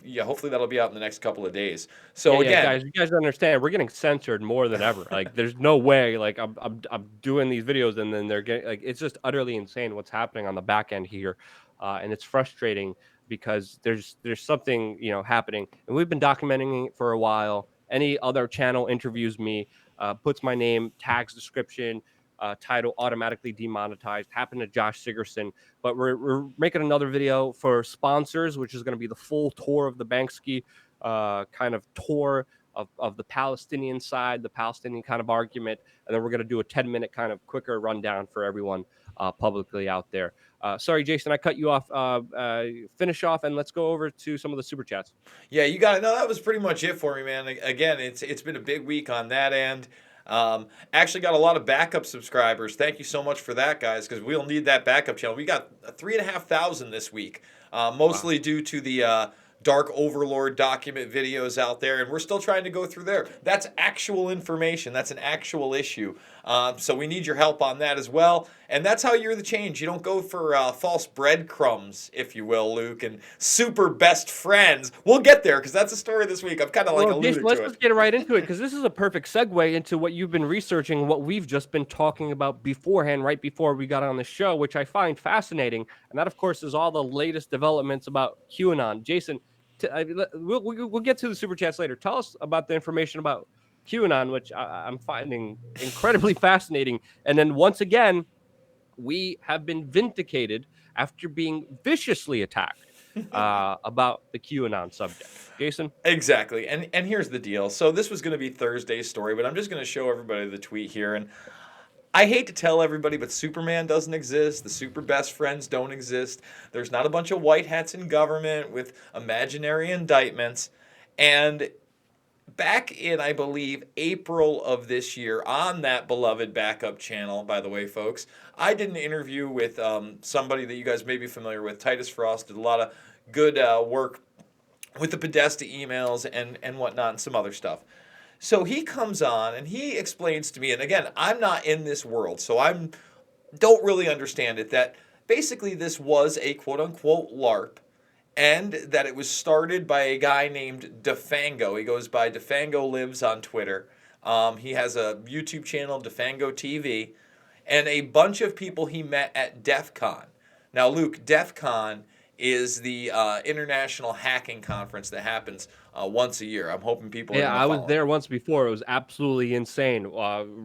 yeah, hopefully that'll be out in the next couple of days. So Yeah, again, guys, you guys understand we're getting censored more than ever. Like, there's no way. Like, I'm doing these videos and then they're getting like it's just utterly insane what's happening on the back end here, and it's frustrating because there's something happening, and we've been documenting it for a while. Any other channel interviews me, puts my name, tags description, title automatically demonetized. Happened to Josh Sigerson, but we're making another video for sponsors, which is going to be the full tour of the Banksy kind of tour of the Palestinian side, the Palestinian kind of argument, and then we're going to do a 10-minute kind of quicker rundown for everyone publicly out there. Sorry, Jason, I cut you off. Finish off, and let's go over to some of the super chats. yeah, you got it. No, that was pretty much it for me, man. Again, it's been a big week on that end. Actually got a lot of backup subscribers. Thank you so much for that, guys, because we'll need that backup channel. We got 3,500 this week, mostly due to the Dark Overlord document videos out there, and we're still trying to go through there. That's actual information. That's an actual issue. So we need your help on that as well. And that's how you're the change. You don't go for false breadcrumbs, if you will, Luke, and super best friends. We'll get there because that's a story this week. I'm kind of like alluding Jason, let's to it. just get right into it because this is a perfect segue into what you've been researching and what we've just been talking about beforehand, right before we got on the show, which I find fascinating. And that, of course, is all the latest developments about QAnon. Jason, we'll get to the super chats later. Tell us about the information about QAnon, which I'm finding incredibly fascinating. And then once again, we have been vindicated after being viciously attacked about the QAnon subject. Jason? Exactly. And here's the deal. So this was going to be Thursday's story, but I'm just going to show everybody the tweet here. And I hate to tell everybody, but Superman doesn't exist. The super best friends don't exist. There's not a bunch of white hats in government with imaginary indictments. And back in, I believe, April of this year on that beloved backup channel, by the way, folks, I did an interview with somebody that you guys may be familiar with. Titus Frost did a lot of good work with the Podesta emails and whatnot and some other stuff. So he comes on and he explains to me, and again, I'm not in this world, so I don't really understand it, that basically this was a quote-unquote LARP, and that it was started by a guy named Defango. He goes by Defango Lives on Twitter. He has a YouTube channel, Defango TV, and a bunch of people he met at DEF CON. Now, Luke, DEF CON is the international hacking conference that happens once a year. I'm hoping people are Yeah, gonna I was follow. there once before. It was absolutely insane.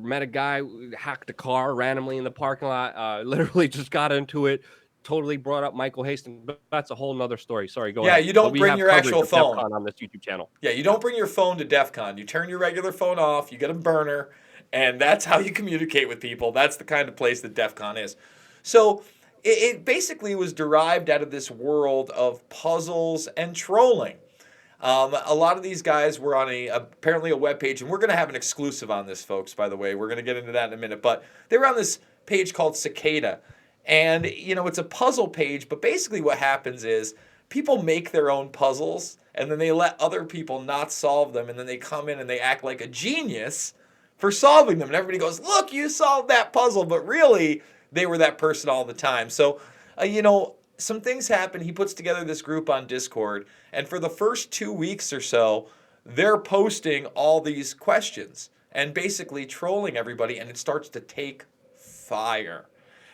Met a guy, hacked a car randomly in the parking lot, literally just got into it, totally brought up Michael Hastings, but that's a whole nother story. Sorry, go Yeah, ahead. you But don't we bring have your coverage actual of DEF phone. CON on this YouTube channel. Yeah, you don't bring your phone to DEF CON. You turn your regular phone off, you get a burner, and that's how you communicate with people. That's the kind of place that DEF CON is. So it basically was derived out of this world of puzzles and trolling. A lot of these guys were on apparently a webpage, and we're going to have an exclusive on this, folks, by the way. We're going to get into that in a minute. But they were on this page called Cicada. And, it's a puzzle page, but basically what happens is people make their own puzzles, and then they let other people not solve them, and then they come in and they act like a genius for solving them. And everybody goes, look, you solved that puzzle. But really, they were that person all the time. So, some things happen. He puts together this group on Discord, and for the first 2 weeks or so, they're posting all these questions and basically trolling everybody, and it starts to take fire.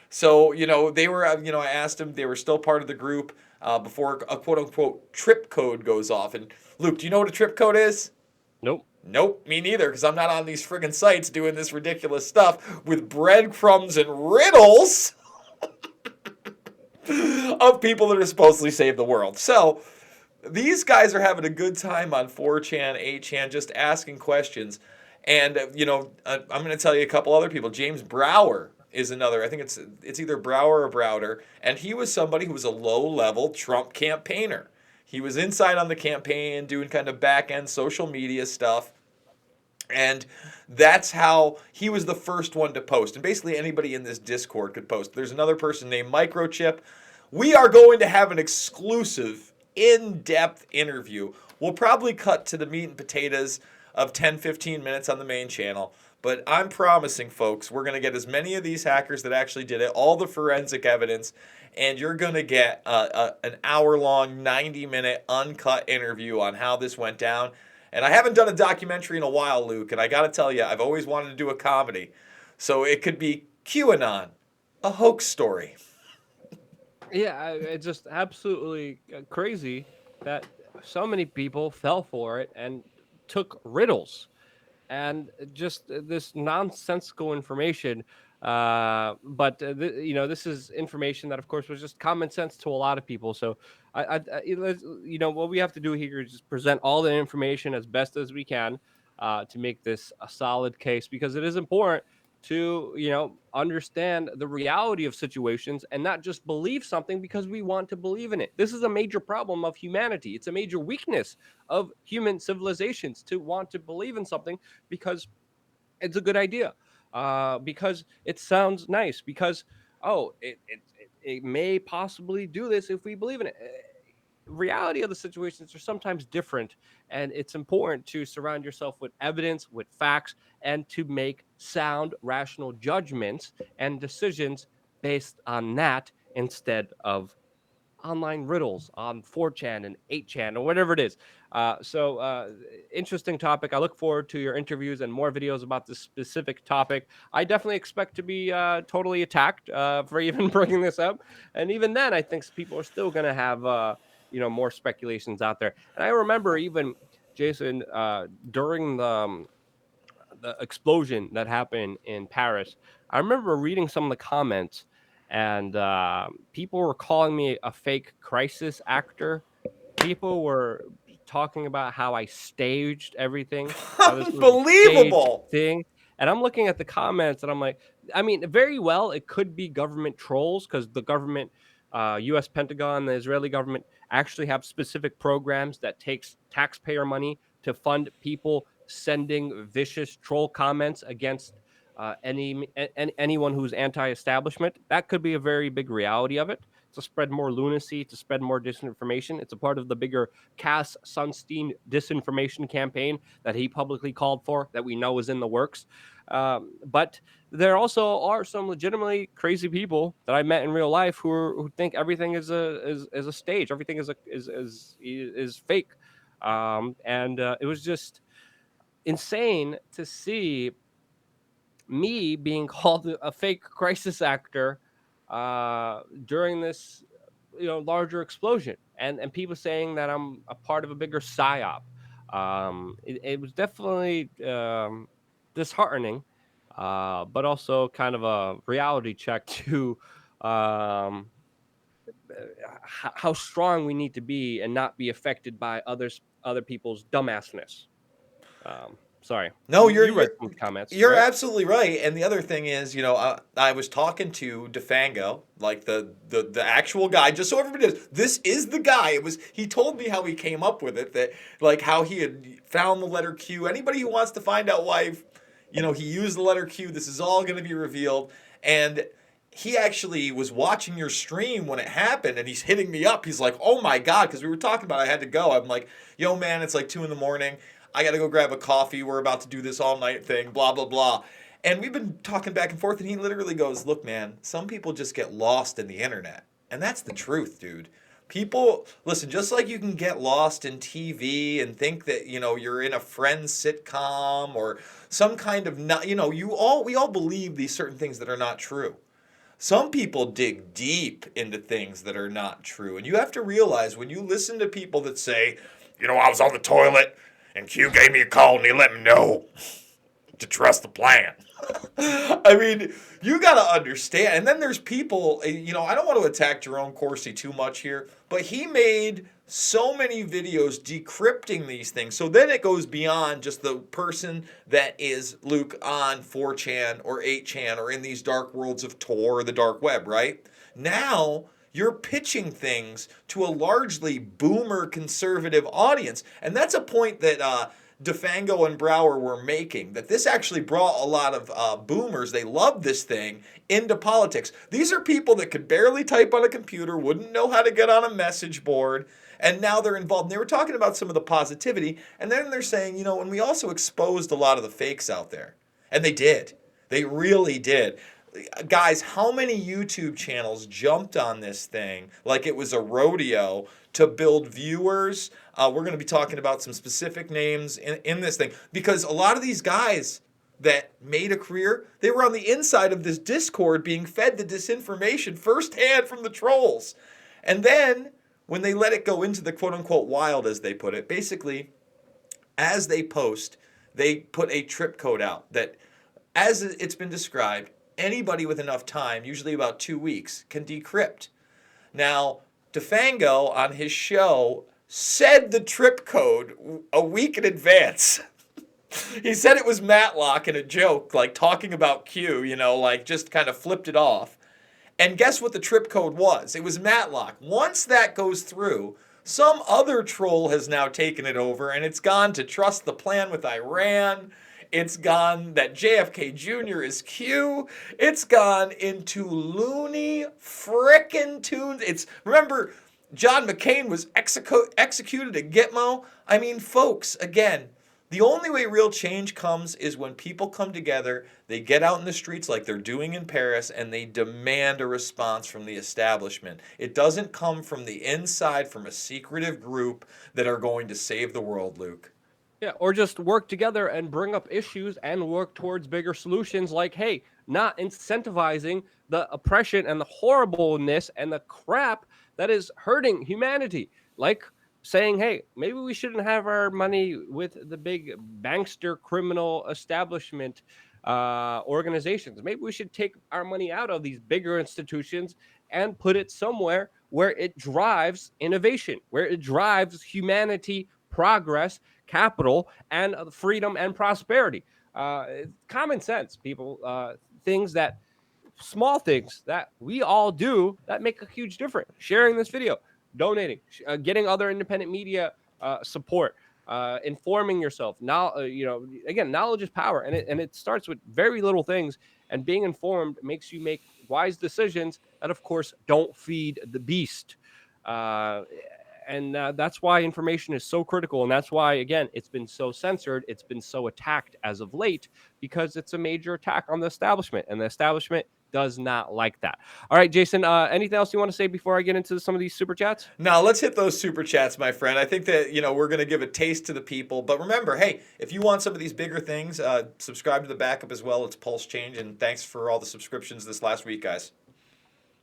So, they were, I asked them, they were still part of the group before a quote unquote trip code goes off. And Luke, do you know what a trip code is? Nope. Nope, me neither, because I'm not on these friggin' sites doing this ridiculous stuff with breadcrumbs and riddles of people that are supposedly save the world. So, these guys are having a good time on 4chan, 8chan, just asking questions. And, I'm going to tell you a couple other people. James Brower is another. I think it's either Brower or Browder. And he was somebody who was a low-level Trump campaigner. He was inside on the campaign, doing kind of back-end social media stuff. And that's how he was the first one to post. And basically anybody in this Discord could post. There's another person named Microchip. We are going to have an exclusive, in-depth interview. We'll probably cut to the meat and potatoes of 10, 15 minutes on the main channel. But I'm promising, folks, we're going to get as many of these hackers that actually did it, all the forensic evidence, and you're going to get an hour-long, 90-minute uncut interview on how this went down. And I haven't done a documentary in a while, Luke, and I got to tell you, I've always wanted to do a comedy. So it could be QAnon, a hoax story. Yeah, it's just absolutely crazy that so many people fell for it and took riddles and just this nonsensical information. This is information that, of course, was just common sense to a lot of people. So, what we have to do here is just present all the information as best as we can to make this a solid case, because it is important to understand the reality of situations and not just believe something because we want to believe in it. This is a major problem of humanity. It's a major weakness of human civilizations to want to believe in something because it's a good idea, because it sounds nice, because it may possibly do this if we believe in it. Reality of the situations are sometimes different, and it's important to surround yourself with evidence, with facts, and to make sound, rational judgments and decisions based on that instead of online riddles on 4chan and 8chan or whatever it is. Interesting topic. I look forward to your interviews and more videos about this specific topic. I definitely expect to be totally attacked for even bringing this up. And even then, I think people are still going to have, more speculations out there. And I remember even, Jason, during the explosion that happened in Paris, I remember reading some of the comments, and people were calling me a fake crisis actor. People were talking about how I staged everything, how this was a staged Unbelievable! thing. And I'm looking at the comments, and I'm like, I mean, very well, it could be government trolls, because the government, U.S. Pentagon, the Israeli government, actually have specific programs that takes taxpayer money to fund people sending vicious troll comments against anyone who's anti-establishment. That could be a very big reality of it, to spread more lunacy, to spread more disinformation. It's a part of the bigger Cass Sunstein disinformation campaign that he publicly called for, that we know is in the works. But there also are some legitimately crazy people that I met in real life who think everything is a stage, everything is fake, and it was just insane to see me being called a fake crisis actor during this larger explosion, and people saying that I'm a part of a bigger psyop. It was definitely disheartening, but also kind of a reality check to how strong we need to be and not be affected by other people's dumbassness. Sorry. No, You read some comments, you're right? absolutely right. And the other thing is, I was talking to Defango, like the actual guy, just so everybody knows, this is the guy. He told me how he came up with it, that like how he had found the letter Q. Anybody who wants to find out why, he used the letter Q, this is all going to be revealed. And he actually was watching your stream when it happened, and he's hitting me up. He's like, "Oh my God," because we were talking about it, I had to go. I'm like, "Yo, man, it's like 2 a.m. I got to go grab a coffee. We're about to do this all night thing, blah, blah, blah." And we've been talking back and forth, and he literally goes, "Look, man, some people just get lost in the internet." And that's the truth, dude. People, listen, just like you can get lost in TV and think that, you're in a Friends sitcom or some kind of not, we all believe these certain things that are not true. Some people dig deep into things that are not true. And you have to realize when you listen to people that say, I was on the toilet and Q gave me a call and he let me know to trust the plan. I mean, you got to understand. And then there's people, I don't want to attack Jerome Corsi too much here, but he made so many videos decrypting these things. So then it goes beyond just the person that is Luke on 4chan or 8chan or in these dark worlds of Tor or the dark web, right? Now you're pitching things to a largely boomer conservative audience. And that's a point that DeFango and Brower were making, that this actually brought a lot of boomers, they love this thing, into politics. These are people that could barely type on a computer, wouldn't know how to get on a message board, and now they're involved. And they were talking about some of the positivity, and then they're saying, and we also exposed a lot of the fakes out there. And they did. They really did. Guys, how many YouTube channels jumped on this thing like it was a rodeo to build viewers? We're going to be talking about some specific names in this thing because a lot of these guys that made a career, they were on the inside of this Discord being fed the disinformation firsthand from the trolls. And then when they let it go into the quote unquote wild, as they put it, basically, as they post, they put a trip code out that, as it's been described, anybody with enough time, usually about 2 weeks, can decrypt. Now, DeFango on his show said the trip code a week in advance. He said it was Matlock in a joke, like talking about Q, like just kind of flipped it off. And guess what the trip code was? It was Matlock. Once that goes through, some other troll has now taken it over, and it's gone to trust the plan with Iran. It's gone that JFK Jr. is Q. It's gone into loony frickin' tunes. Remember, John McCain was executed at Gitmo. I mean, folks, again, the only way real change comes is when people come together, they get out in the streets like they're doing in Paris, and they demand a response from the establishment. It doesn't come from the inside, from a secretive group that are going to save the world, Luke. Yeah, or just work together and bring up issues and work towards bigger solutions like, hey, not incentivizing the oppression and the horribleness and the crap that is hurting humanity. Like saying, hey, maybe we shouldn't have our money with the big bankster criminal establishment organizations. Maybe we should take our money out of these bigger institutions and put it somewhere where it drives innovation, where it drives humanity, progress, capital, and freedom and prosperity. Common sense, people. Small things that we all do that make a huge difference. Sharing this video, donating, getting other independent media support, informing yourself. Now, again, knowledge is power, and it starts with very little things. And being informed makes you make wise decisions that, of course, don't feed the beast. And that's why information is so critical. And that's why, again, it's been so censored. It's been so attacked as of late because it's a major attack on the establishment. And the establishment does not like that. All right, Jason, anything else you want to say before I get into some of these super chats? Now, let's hit those super chats, my friend. I think that, we're going to give a taste to the people. But remember, hey, if you want some of these bigger things, subscribe to the backup as well. It's Pulse Change. And thanks for all the subscriptions this last week, guys.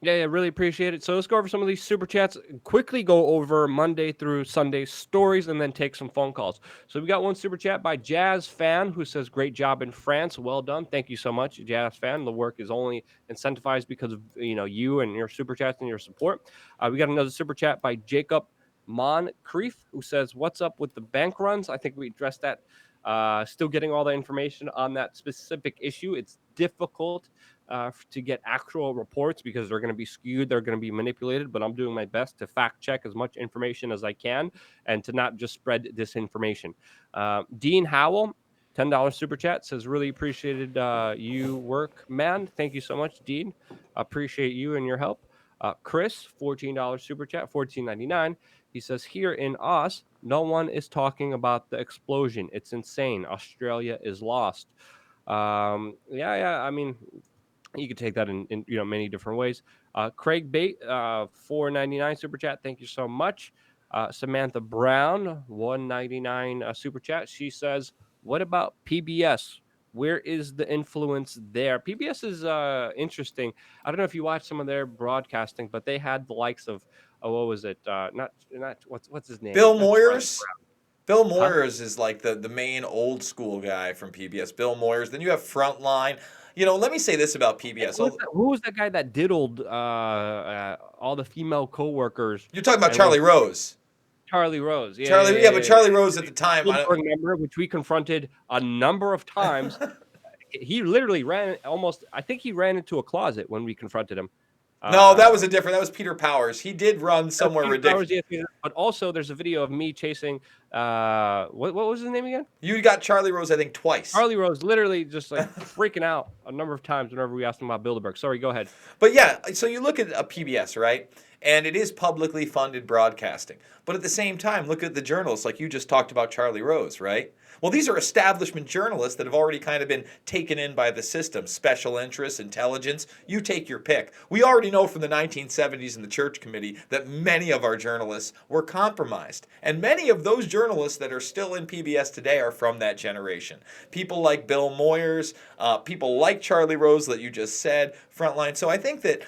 Yeah, really appreciate it. So let's go over some of these super chats. Quickly go over Monday through Sunday stories and then take some phone calls. So we got one super chat by Jazz Fan who says, great job in France. Well done. Thank you so much, Jazz Fan. The work is only incentivized because of you and your super chats and your support. We got another super chat by Jacob Moncrief who says, what's up with the bank runs? I think we addressed that. Still getting all the information on that specific issue. It's difficult to get actual reports because they're going to be skewed, they're going to be manipulated, but I'm doing my best to fact check as much information as I can and to not just spread disinformation. Dean Howell, $10 super chat, says, really appreciated you work, man. Thank you so much, Dean. Appreciate you and your help. Chris, $14 super chat, $14.99. He says, here in no one is talking about the explosion. It's insane. Australia is lost. Yeah. I mean, you could take that in many different ways. Craig Bate, 4.99 super chat. Thank you so much. Samantha Brown, 1.99 super chat. She says, "What about PBS? Where is the influence there?" PBS is interesting. I don't know if you watched some of their broadcasting, but they had the likes of what was it? Not what's his name? Bill Not Charlie Moyers. Bill Brown. Huh? Moyers is like the main old school guy from PBS. Bill Moyers. Then you have Frontline. Let me say this about Hey, PBS. who was that guy that diddled all the female coworkers You're talking about and was Charlie Rose. Charlie Rose? Charlie, yeah, but Charlie Rose at the time, Goldberg member, which we confronted a number of times. He literally ran almost. I think he ran into a closet when we confronted him. no, that was that was Peter Powers. He did run That's somewhere Peter Powers, ridiculous. yes, but also there's a video of me chasing. What was his name again? You got Charlie Rose, I think, twice. Charlie Rose, literally just like freaking out a number of times whenever we asked him about Bilderberg. Sorry, go ahead. But yeah, so you look at a PBS, right? And it is publicly funded broadcasting. But at the same time, look at the journalists, like you just talked about Charlie Rose, right? Well, these are establishment journalists that have already kind of been taken in by the system. Special interests, intelligence, you take your pick. We already know from the 1970s in the Church Committee that many of our journalists were compromised. And many of those journalists that are still in PBS today are from that generation. People like Bill Moyers, people like Charlie Rose that you just said, Frontline. So I think that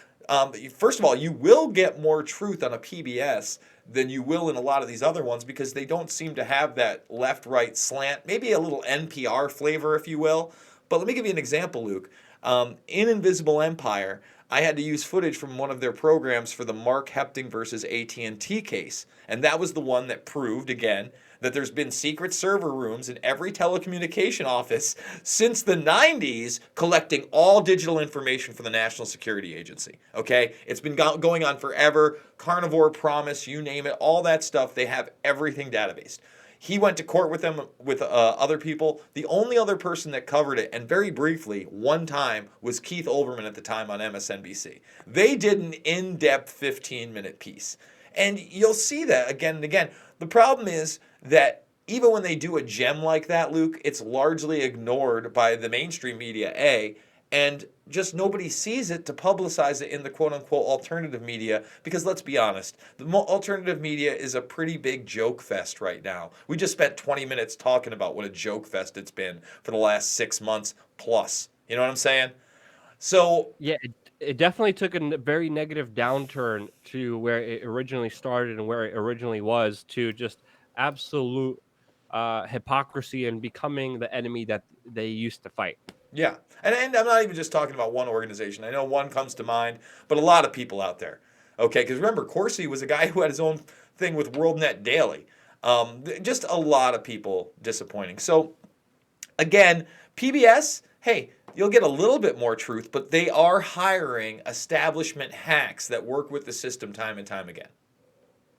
first of all, you will get more truth on a PBS than you will in a lot of these other ones because they don't seem to have that left-right slant, maybe a little NPR flavor, if you will. But let me give you an example, Luke. In Invisible Empire, I had to use footage from one of their programs for the Mark Hepting versus AT&T case, and that was the one that proved, again, that there's been secret server rooms in every telecommunication office since the 90s collecting all digital information for the National Security Agency. Okay? It's been going on forever. Carnivore Promise, you name it, all that stuff, they have everything databased. He went to court with them with other people. The only other person that covered it, and very briefly, one time, was Keith Olbermann at the time on MSNBC. They did an in-depth 15-minute piece. And you'll see that again and again. The problem is that even when they do a gem like that, Luke, it's largely ignored by the mainstream media, A, and just nobody sees it to publicize it in the quote-unquote alternative media because let's be honest, the alternative media is a pretty big joke fest right now. We just spent 20 minutes talking about what a joke fest it's been for the last 6 months plus. You know what I'm saying? So Yeah, it definitely took a very negative downturn to where it originally started and where it originally was to just absolute hypocrisy and becoming the enemy that they used to fight. yeah, and I'm not even just talking about one organization. I know one comes to mind, but a lot of people out there. Okay, because remember, Corsi was a guy who had his own thing with WorldNet Daily. Just a lot of people disappointing. So again, PBS, hey, you'll get a little bit more truth, but they are hiring establishment hacks that work with the system time and time again.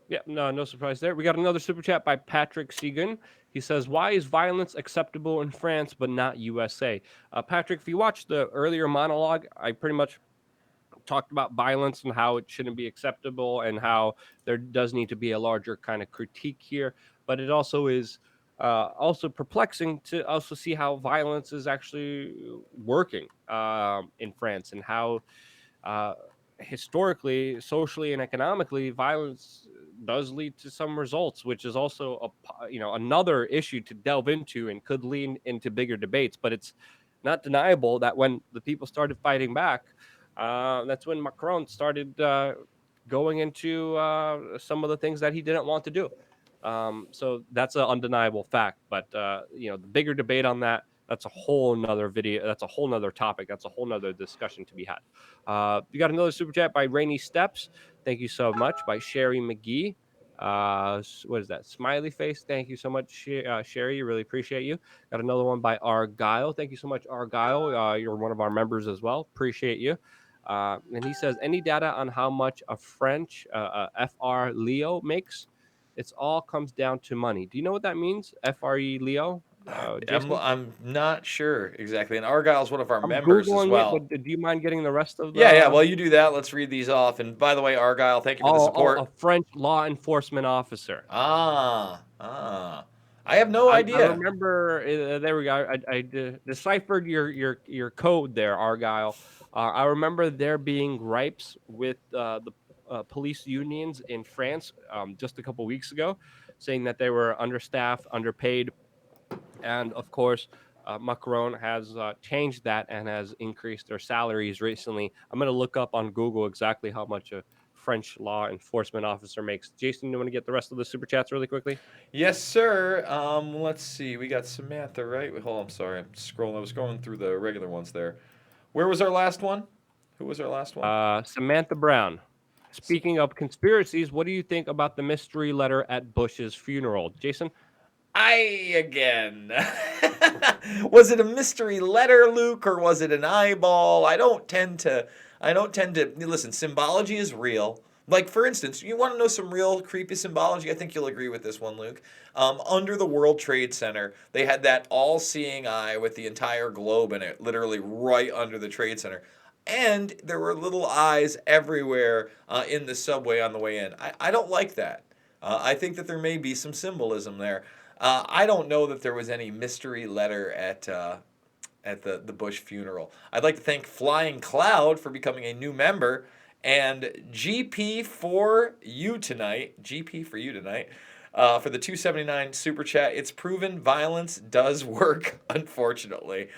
Yeah, no surprise there. We got another super chat by Patrick Segan. He says, "Why is violence acceptable in France but not USA?" Patrick, if you watched the earlier monologue, I pretty much talked about violence and how it shouldn't be acceptable and how there does need to be a larger kind of critique here. But it also is also perplexing to also see how violence is actually working in France and how uh, historically, socially, and economically, violence does lead to some results, which is also another issue to delve into and could lead into bigger debates. But it's not deniable that when the people started fighting back, that's when Macron started going into some of the things that he didn't want to do. So that's an undeniable fact. But the bigger debate on that, that's a whole nother video. That's a whole nother topic. That's a whole nother discussion to be had. You got another super chat by Rainy Steps. Thank you so much. By Sherry McGee. What is that? Smiley face. Thank you so much, Sherry. Really appreciate you. Got another one by Argyle. Thank you so much, Argyle. You're one of our members as well. Appreciate you. And he says, any data on how much a French FR Leo makes? It's all comes down to money. Do you know what that means? FRE Leo? I'm not sure exactly. And Argyle's one of our I'm members as Googling well. it, but do you mind getting the rest of the... Yeah. While you do that, let's read these off. And by the way, Argyle, thank you for the support. A French law enforcement officer. I have no I idea. remember there we go. Deciphered your code there, Argyle. I remember there being gripes with the police unions in France just a couple weeks ago, saying that they were understaffed, underpaid, and of course, Macron has changed that and has increased their salaries recently. I'm going to look up on Google exactly how much a French law enforcement officer makes. Jason, you want to get the rest of the super chats really quickly? Yes, sir. Let's see. We got Samantha, right? Wait, hold on. I'm sorry. I'm scrolling. I was scrolling through the regular ones there. Where was our last one? Who was our last one? Samantha Brown. Speaking of conspiracies, what do you think about the mystery letter at Bush's funeral, Jason? I again. Was it a mystery letter, Luke, or was it an eyeball? I don't tend to listen, symbology is real. Like for instance, you want to know some real creepy symbology? I think you'll agree with this one, Luke. Under the World Trade Center, they had that all-seeing eye with the entire globe in it, literally right under the Trade Center. And there were little eyes everywhere in the subway on the way in. I don't like that. I think that there may be some symbolism there. I don't know that there was any mystery letter at the Bush funeral. I'd like to thank Flying Cloud for becoming a new member, and GP for you tonight. GP for you tonight. For the 279 super chat. It's proven violence does work, unfortunately.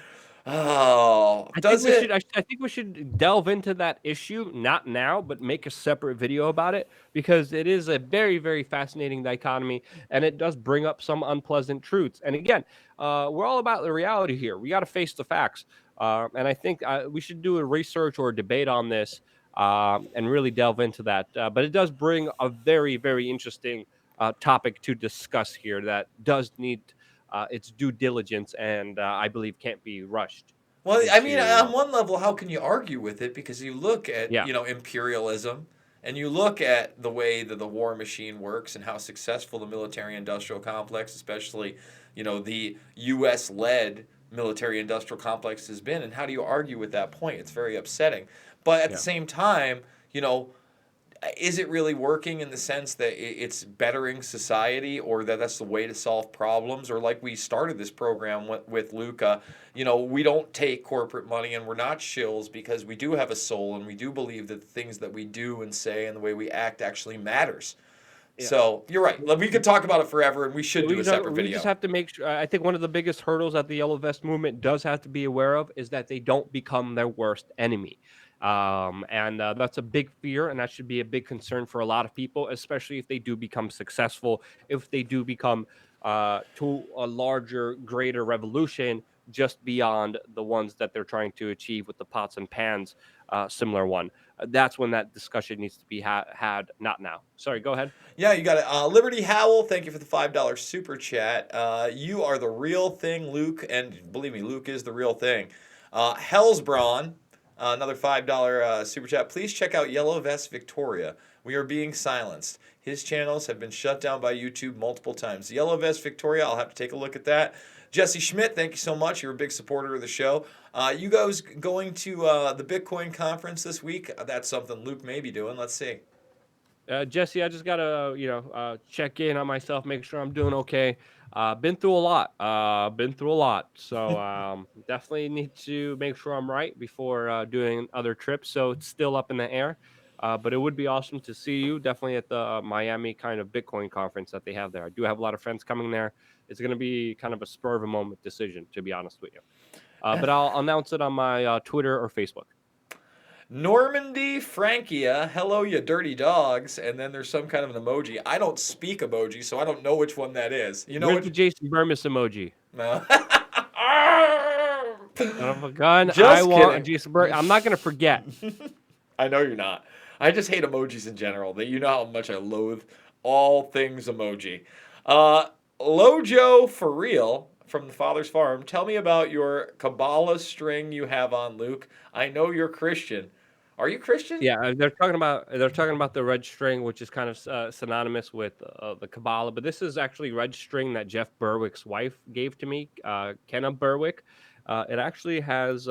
Oh, I think does we should. it? I think we should delve into that issue, not now, but make a separate video about it because it is a very, very fascinating dichotomy, and it does bring up some unpleasant truths. And again, we're all about the reality here. We got to face the facts, and I think we should do a research or a debate on this and really delve into that. But it does bring a very, very interesting topic to discuss here that does need its due diligence, and I believe can't be rushed Well, I mean, into on one level, how can you argue with it? Because you look at, yeah, imperialism and you look at the way that the war machine works and how successful the military industrial complex, especially, the US led military industrial complex has been. And how do you argue with that point? It's very upsetting. But at the yeah. same time, is it really working in the sense that it's bettering society, or that that's the way to solve problems? Or like we started this program with Luca, we don't take corporate money and we're not shills because we do have a soul and we do believe that the things that we do and say and the way we act actually matters. Yeah. So you're right. We could talk about it forever, and we should do a separate We just video. have to make sure. I think one of the biggest hurdles that the Yellow Vest movement does have to be aware of is that they don't become their worst enemy. And that's a big fear, and that should be a big concern for a lot of people, especially if they do become successful, if they do become to a larger, greater revolution just beyond the ones that they're trying to achieve with the pots and pans, similar one. That's when that discussion needs to be had, not now. Sorry, go ahead. Yeah, you got it. Liberty Howell, thank you for the $5 super chat. You are the real thing, Luke, and believe me, Luke is the real thing. Hellsbrawn, another $5 super chat. Please check out Yellow Vest Victoria. We are being silenced. His channels have been shut down by YouTube multiple times. Yellow Vest Victoria, I'll have to take a look at that. Jesse Schmidt, thank you so much. You're a big supporter of the show. You guys going to the Bitcoin conference this week? That's something Luke may be doing. Let's see. Jesse, I just gotta, check in on myself, make sure I'm doing okay. Been through a lot. Been through a lot. So definitely need to make sure I'm right before doing other trips. So it's still up in the air. But it would be awesome to see you definitely at the Miami kind of Bitcoin conference that they have there. I do have a lot of friends coming there. It's going to be kind of a spur of a moment decision, to be honest with you. But I'll announce it on my Twitter or Facebook. Normandy Frankia, hello, you dirty dogs. And then there's some kind of an emoji. I don't speak emoji, so I don't know which one that is. You know Where's the which? Jason Burmis emoji? No. Son of a gun. I Just want a kidding. Jason Burmis. I'm not going to forget. I know you're not. I just hate emojis in general. That you know how much I loathe all things emoji. Lojo for real from the Father's Farm. Tell me about your Kabbalah string you have on, Luke. I know you're Christian. Are you Christian? Yeah, they're talking about the red string, which is kind of synonymous with the Kabbalah. But this is actually red string that Jeff Berwick's wife gave to me, Kenna Berwick. It actually has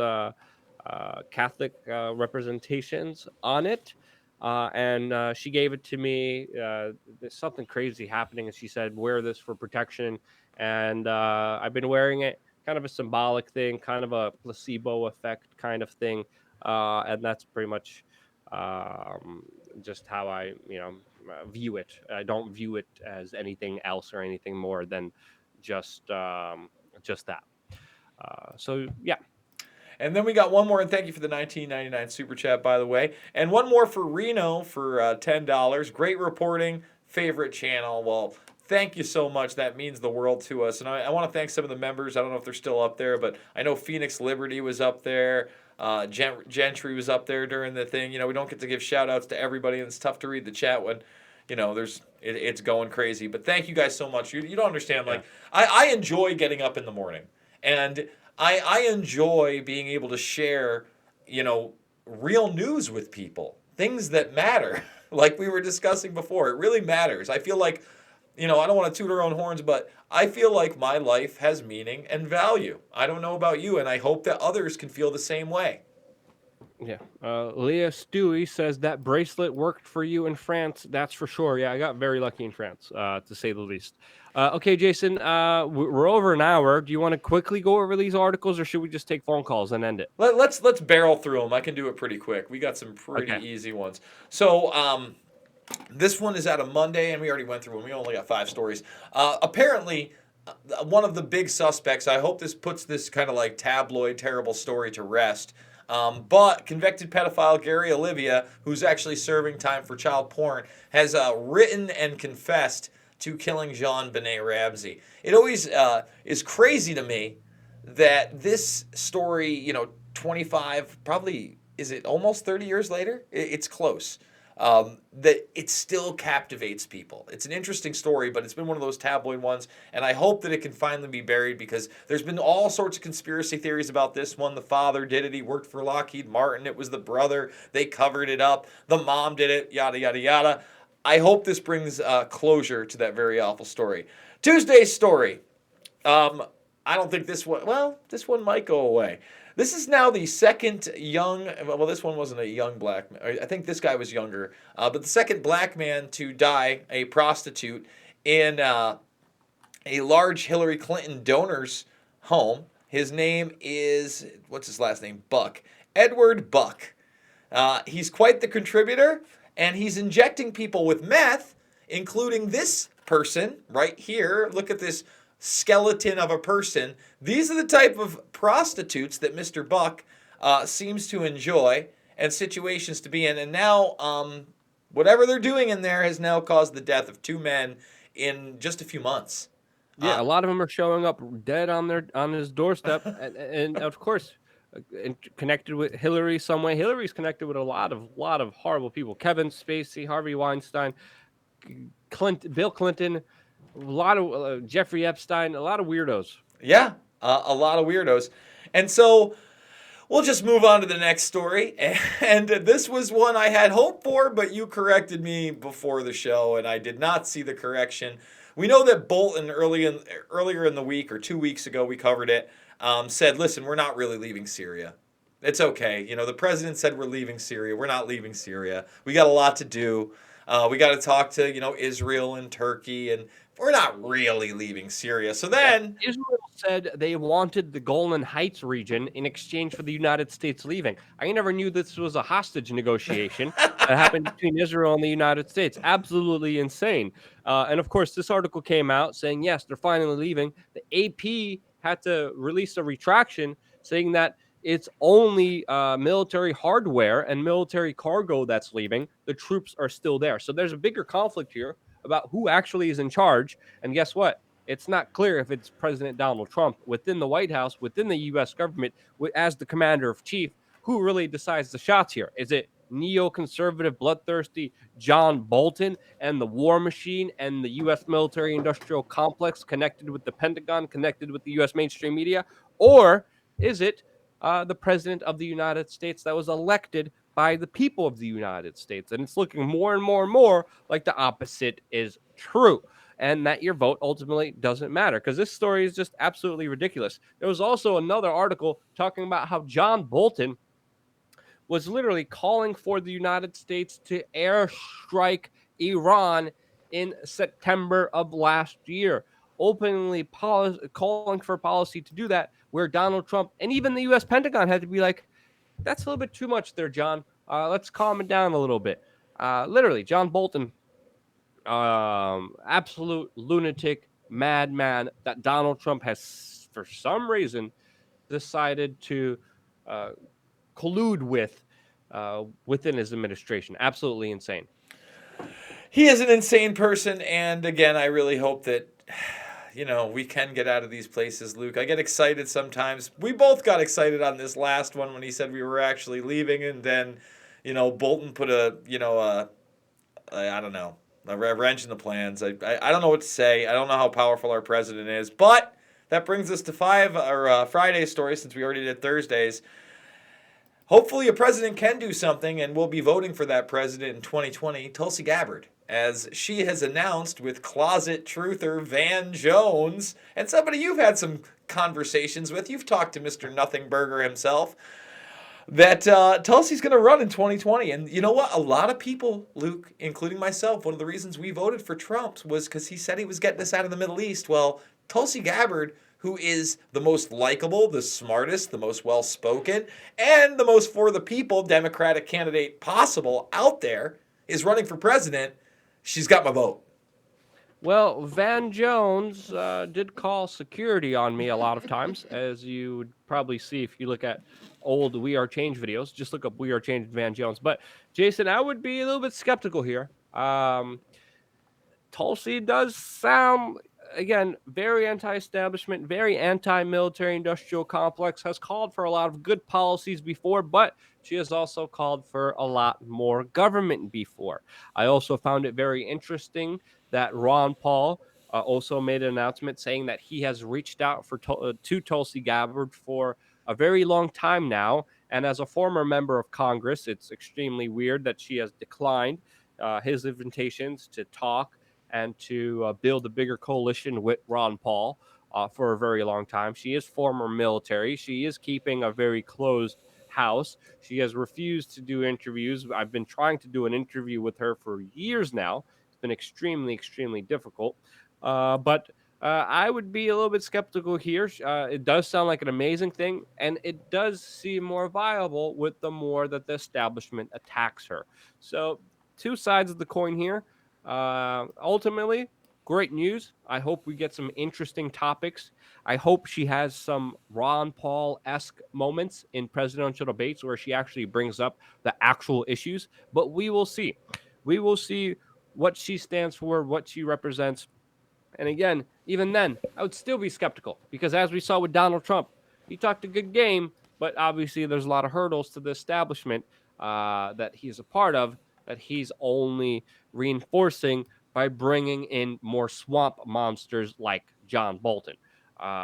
Catholic representations on it. and she gave it to me. There's something crazy happening, and she said, "Wear this for protection." And I've been wearing it, kind of a symbolic thing, kind of a placebo effect kind of thing, and that's pretty much um, just how I, view it. I don't view it as anything else or anything more than just just that. So yeah. And then we got one more, and thank you for the 19.99 super chat, by the way. And one more for Reno for $10. Great reporting, favorite channel. Well, thank you so much. That means the world to us. And I want to thank some of the members. I don't know if they're still up there, but I know Phoenix Liberty was up there. Gentry was up there during the thing. We don't get to give shout outs to everybody, and it's tough to read the chat when it's going crazy. But thank you guys so much. You don't understand. Like, I enjoy getting up in the morning, and I enjoy being able to share, real news with people, things that matter. Like we were discussing before, it really matters. I feel like, I don't want to toot our own horns, but I feel like my life has meaning and value. I don't know about you, and I hope that others can feel the same way. Yeah. Leah Stewie says that bracelet worked for you in France. That's for sure. Yeah, I got very lucky in France, to say the least. Okay, Jason, we're over an hour. Do you want to quickly go over these articles, or should we just take phone calls and end it? Let's barrel through them. I can do it pretty quick. We got some pretty easy ones. So this one is out of Monday, and we already went through them. We only got 5 stories. Apparently, one of the big suspects, I hope this puts this kind of like tabloid terrible story to rest, but convicted pedophile Gary Olivia, who's actually serving time for child porn, has written and confessed to killing Jean Benet Ramsey. It always is crazy to me that this story, 25, probably, is it almost 30 years later? It's close. That it still captivates people. It's an interesting story, but it's been one of those tabloid ones, and I hope that it can finally be buried, because there's been all sorts of conspiracy theories about this one. The father did it. He worked for Lockheed Martin. It was the brother. They covered it up. The mom did it, yada, yada, yada. I hope this brings closure to that very awful story. Tuesday's story. I don't think this one might go away. This is now the second young, well, this one wasn't a young black man. I think this guy was younger, but the second black man to die, a prostitute, in a large Hillary Clinton donor's home. His name is, what's his last name? Buck. Edward Buck. He's quite the contributor, and he's injecting people with meth, including this person right here. Look at this skeleton of a person. These are the type of prostitutes that Mr. Buck seems to enjoy, and situations to be in. And now, whatever they're doing in there has now caused the death of 2 men in just a few months. Yeah, a lot of them are showing up dead on his doorstep, and of course, connected with Hillary some way. Hillary's connected with a lot of horrible people: Kevin Spacey, Harvey Weinstein, Bill Clinton, a lot of Jeffrey Epstein, a lot of weirdos. Yeah, a lot of weirdos. And so we'll just move on to the next story. And this was one I had hoped for, but you corrected me before the show, and I did not see the correction. We know that Bolton earlier in the week, or 2 weeks ago, we covered it, said, listen, we're not really leaving Syria. It's okay. The president said we're leaving Syria. We're not leaving Syria. We got a lot to do. We got to talk to, Israel and Turkey, and we're not really leaving Syria. So then Israel said they wanted the Golan Heights region in exchange for the United States leaving. I never knew this was a hostage negotiation that happened between Israel and the United States. Absolutely insane. And of course, this article came out saying, yes, they're finally leaving. The AP had to release a retraction saying that it's only military hardware and military cargo that's leaving. The troops are still there. So there's a bigger conflict here about who actually is in charge. And guess what? It's not clear if it's President Donald Trump within the White House, within the U.S. government, as the commander of chief, who really decides the shots here. Is it neoconservative, bloodthirsty John Bolton and the war machine and the U.S. military-industrial complex connected with the Pentagon, connected with the U.S. mainstream media? Or is it the president of the United States that was elected by the people of the United States? And it's looking more and more and more like the opposite is true, and that your vote ultimately doesn't matter, because this story is just absolutely ridiculous. There was also another article talking about how John Bolton was literally calling for the United States to airstrike Iran in September of last year, openly calling for policy to do that, where Donald Trump and even the U.S. Pentagon had to be like, that's a little bit too much there, John. Let's calm it down a little bit. Literally, John Bolton, absolute lunatic madman that Donald Trump has, for some reason, decided to uh, collude with within his administration. Absolutely insane. He is an insane person, and again, I really hope that we can get out of these places, Luke. I get excited sometimes. We both got excited on this last one when he said we were actually leaving, and then, Bolton put I don't know, a wrench in the plans. I don't know what to say. I don't know how powerful our president is, but that brings us to Friday's story, since we already did Thursday's. Hopefully, a president can do something, and we'll be voting for that president in 2020, Tulsi Gabbard, as she has announced with closet truther Van Jones, and somebody you've had some conversations with. You've talked to Mr. Nothing Burger himself, that Tulsi's going to run in 2020. And you know what? A lot of people, Luke, including myself, one of the reasons we voted for Trump was because he said he was getting us out of the Middle East. Well, Tulsi Gabbard, who is the most likable, the smartest, the most well-spoken, and the most for-the-people Democratic candidate possible out there, is running for president. She's got my vote. Well, Van Jones did call security on me a lot of times, as you would probably see if you look at old We Are Change videos. Just look up We Are Change Van Jones. But Jason, I would be a little bit skeptical here. Tulsi does sound, again, very anti-establishment, very anti-military industrial complex, has called for a lot of good policies before, but she has also called for a lot more government before. I also found it very interesting that Ron Paul also made an announcement saying that he has reached out to Tulsi Gabbard for a very long time now. And as a former member of Congress, it's extremely weird that she has declined his invitations to talk and to build a bigger coalition with Ron Paul for a very long time. She is former military. She is keeping a very closed house. She has refused to do interviews. I've been trying to do an interview with her for years now. It's been extremely, extremely difficult. But I would be a little bit skeptical here. It does sound like an amazing thing, and it does seem more viable with the more that the establishment attacks her. So, two sides of the coin here. Ultimately, great news. I hope we get some interesting topics. I hope she has some Ron Paul-esque moments in presidential debates where she actually brings up the actual issues. But we will see. We will see what she stands for, what she represents. And again, even then, I would still be skeptical because as we saw with Donald Trump, he talked a good game, but obviously there's a lot of hurdles to the establishment that he's a part of that he's only reinforcing by bringing in more swamp monsters like John Bolton.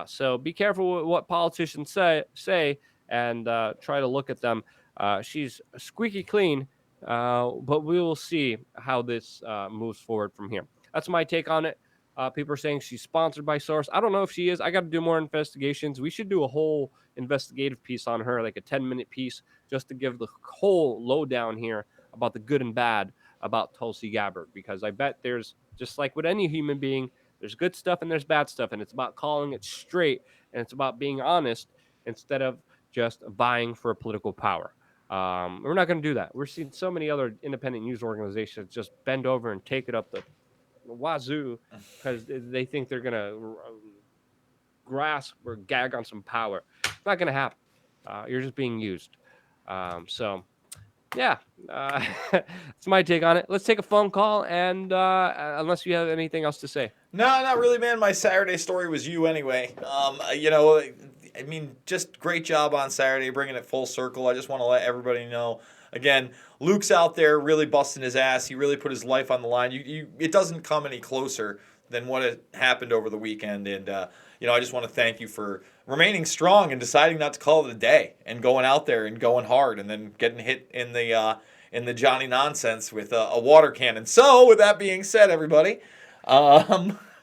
So be careful with what politicians say and try to look at them. She's squeaky clean, but we will see how this moves forward from here. That's my take on it. People are saying she's sponsored by Source. I don't know if she is. I got to do more investigations. We should do a whole investigative piece on her, like a 10-minute piece, just to give the whole lowdown here about the good and bad about Tulsi Gabbard. Because I bet there's, just like with any human being, there's good stuff and there's bad stuff. And it's about calling it straight. And it's about being honest instead of just vying for political power. We're not going to do that. We're seeing so many other independent news organizations just bend over and take it up the wazoo because they think they're gonna grasp or gag on some power. It's not gonna happen. You're just being used. So yeah, it's my take on it. Let's take a phone call, and unless you have anything else to say. No, not really, man. My Saturday story was you anyway. I mean, just great job on Saturday, bringing it full circle. I just want to let everybody know. Again, Luke's out there really busting his ass. He really put his life on the line. It doesn't come any closer than what had happened over the weekend. And, I just want to thank you for remaining strong and deciding not to call it a day and going out there and going hard and then getting hit in the Johnny nonsense with a water cannon. So, with that being said, everybody,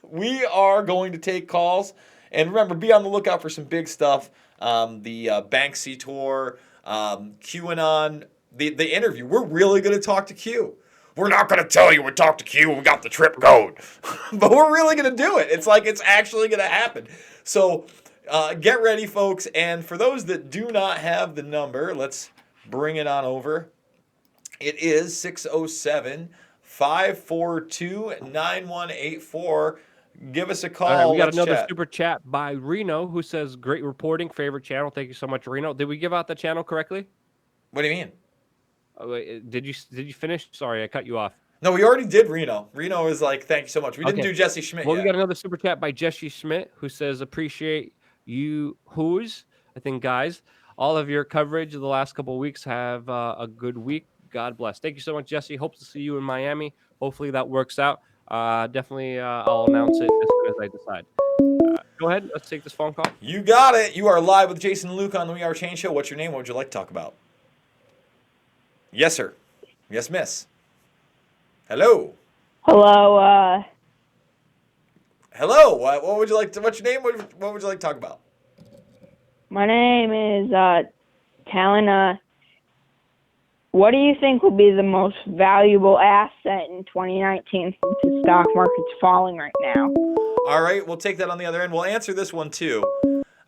we are going to take calls. And remember, be on the lookout for some big stuff. The Banksy tour. QAnon, the interview. We're really going to talk to Q. We're not going to tell you we talked to Q. We got the trip code, but we're really going to do it. It's like it's actually going to happen. So get ready, folks. And for those that do not have the number, let's bring it on over. It is 607-542-9184. Give us a call. All right, we got Let's another chat. super chat by Reno who says, "Great reporting, favorite channel." Thank you so much, Reno. Did we give out the channel correctly? What do you mean? Oh, wait, did you finish? Sorry, I cut you off. No, we already did Reno. Reno is like, thank you so much. We didn't do Jesse Schmidt Well, yet. we got another super chat by Jesse Schmidt who says, "Appreciate you, who's I think guys, all of your coverage of the last couple of weeks. Have a good week. God bless." Thank you so much, Jesse. Hope to see you in Miami. Hopefully that works out. Definitely, I'll announce it as soon as I decide. Go ahead. Let's take this phone call. You got it. You are live with Jason and Luke on the We Are Change Show. What's your name? What would you like to talk about? Yes, sir. Yes, miss. Hello. Hello. Hello. What would you like to? What's your name? What would you like to talk about? My name is Talon. What do you think will be the most valuable asset in 2019 since the stock market's falling right now? All right, we'll take that on the other end. We'll answer this one too.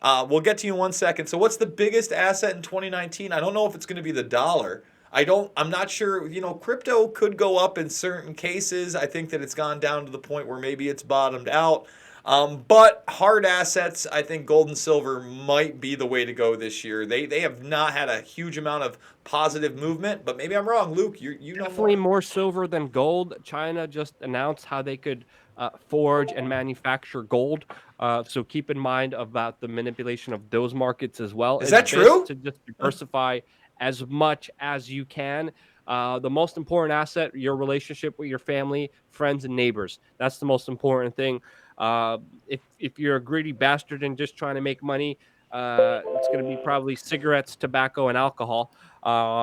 We'll get to you in 1 second. So, what's the biggest asset in 2019? I don't know if it's going to be the dollar. I'm not sure. You know, crypto could go up in certain cases. I think that it's gone down to the point where maybe it's bottomed out. But hard assets, I think gold and silver might be the way to go this year. They have not had a huge amount of positive movement, but maybe I'm wrong. Luke, you know Definitely more. more silver than gold. China just announced how they could forge and manufacture gold. So keep in mind about the manipulation of those markets as well. Is that true? To just diversify as much as you can. The most important asset, your relationship with your family, friends, and neighbors. That's the most important thing. If you're a greedy bastard and just trying to make money, it's going to be probably cigarettes, tobacco, and alcohol.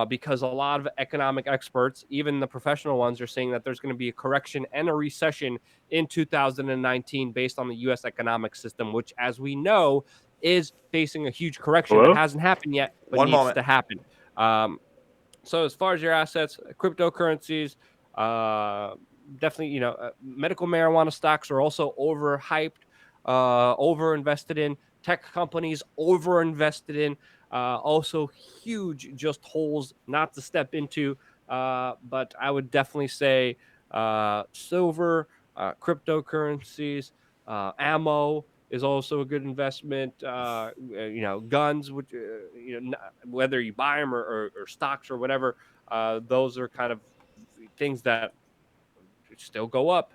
Because a lot of economic experts, even the professional ones, are saying that there's going to be a correction and a recession in 2019 based on the U.S. economic system, which, as we know, is facing a huge correction. Hello? It hasn't happened yet, but One needs moment. to happen. So as far as your assets, cryptocurrencies, definitely, medical marijuana stocks are also overhyped, overinvested in. Tech companies overinvested in. Also huge just holes not to step into. But I would definitely say silver, cryptocurrencies, ammo is also a good investment. Guns, which whether you buy them or stocks or whatever, those are kind of things that still go up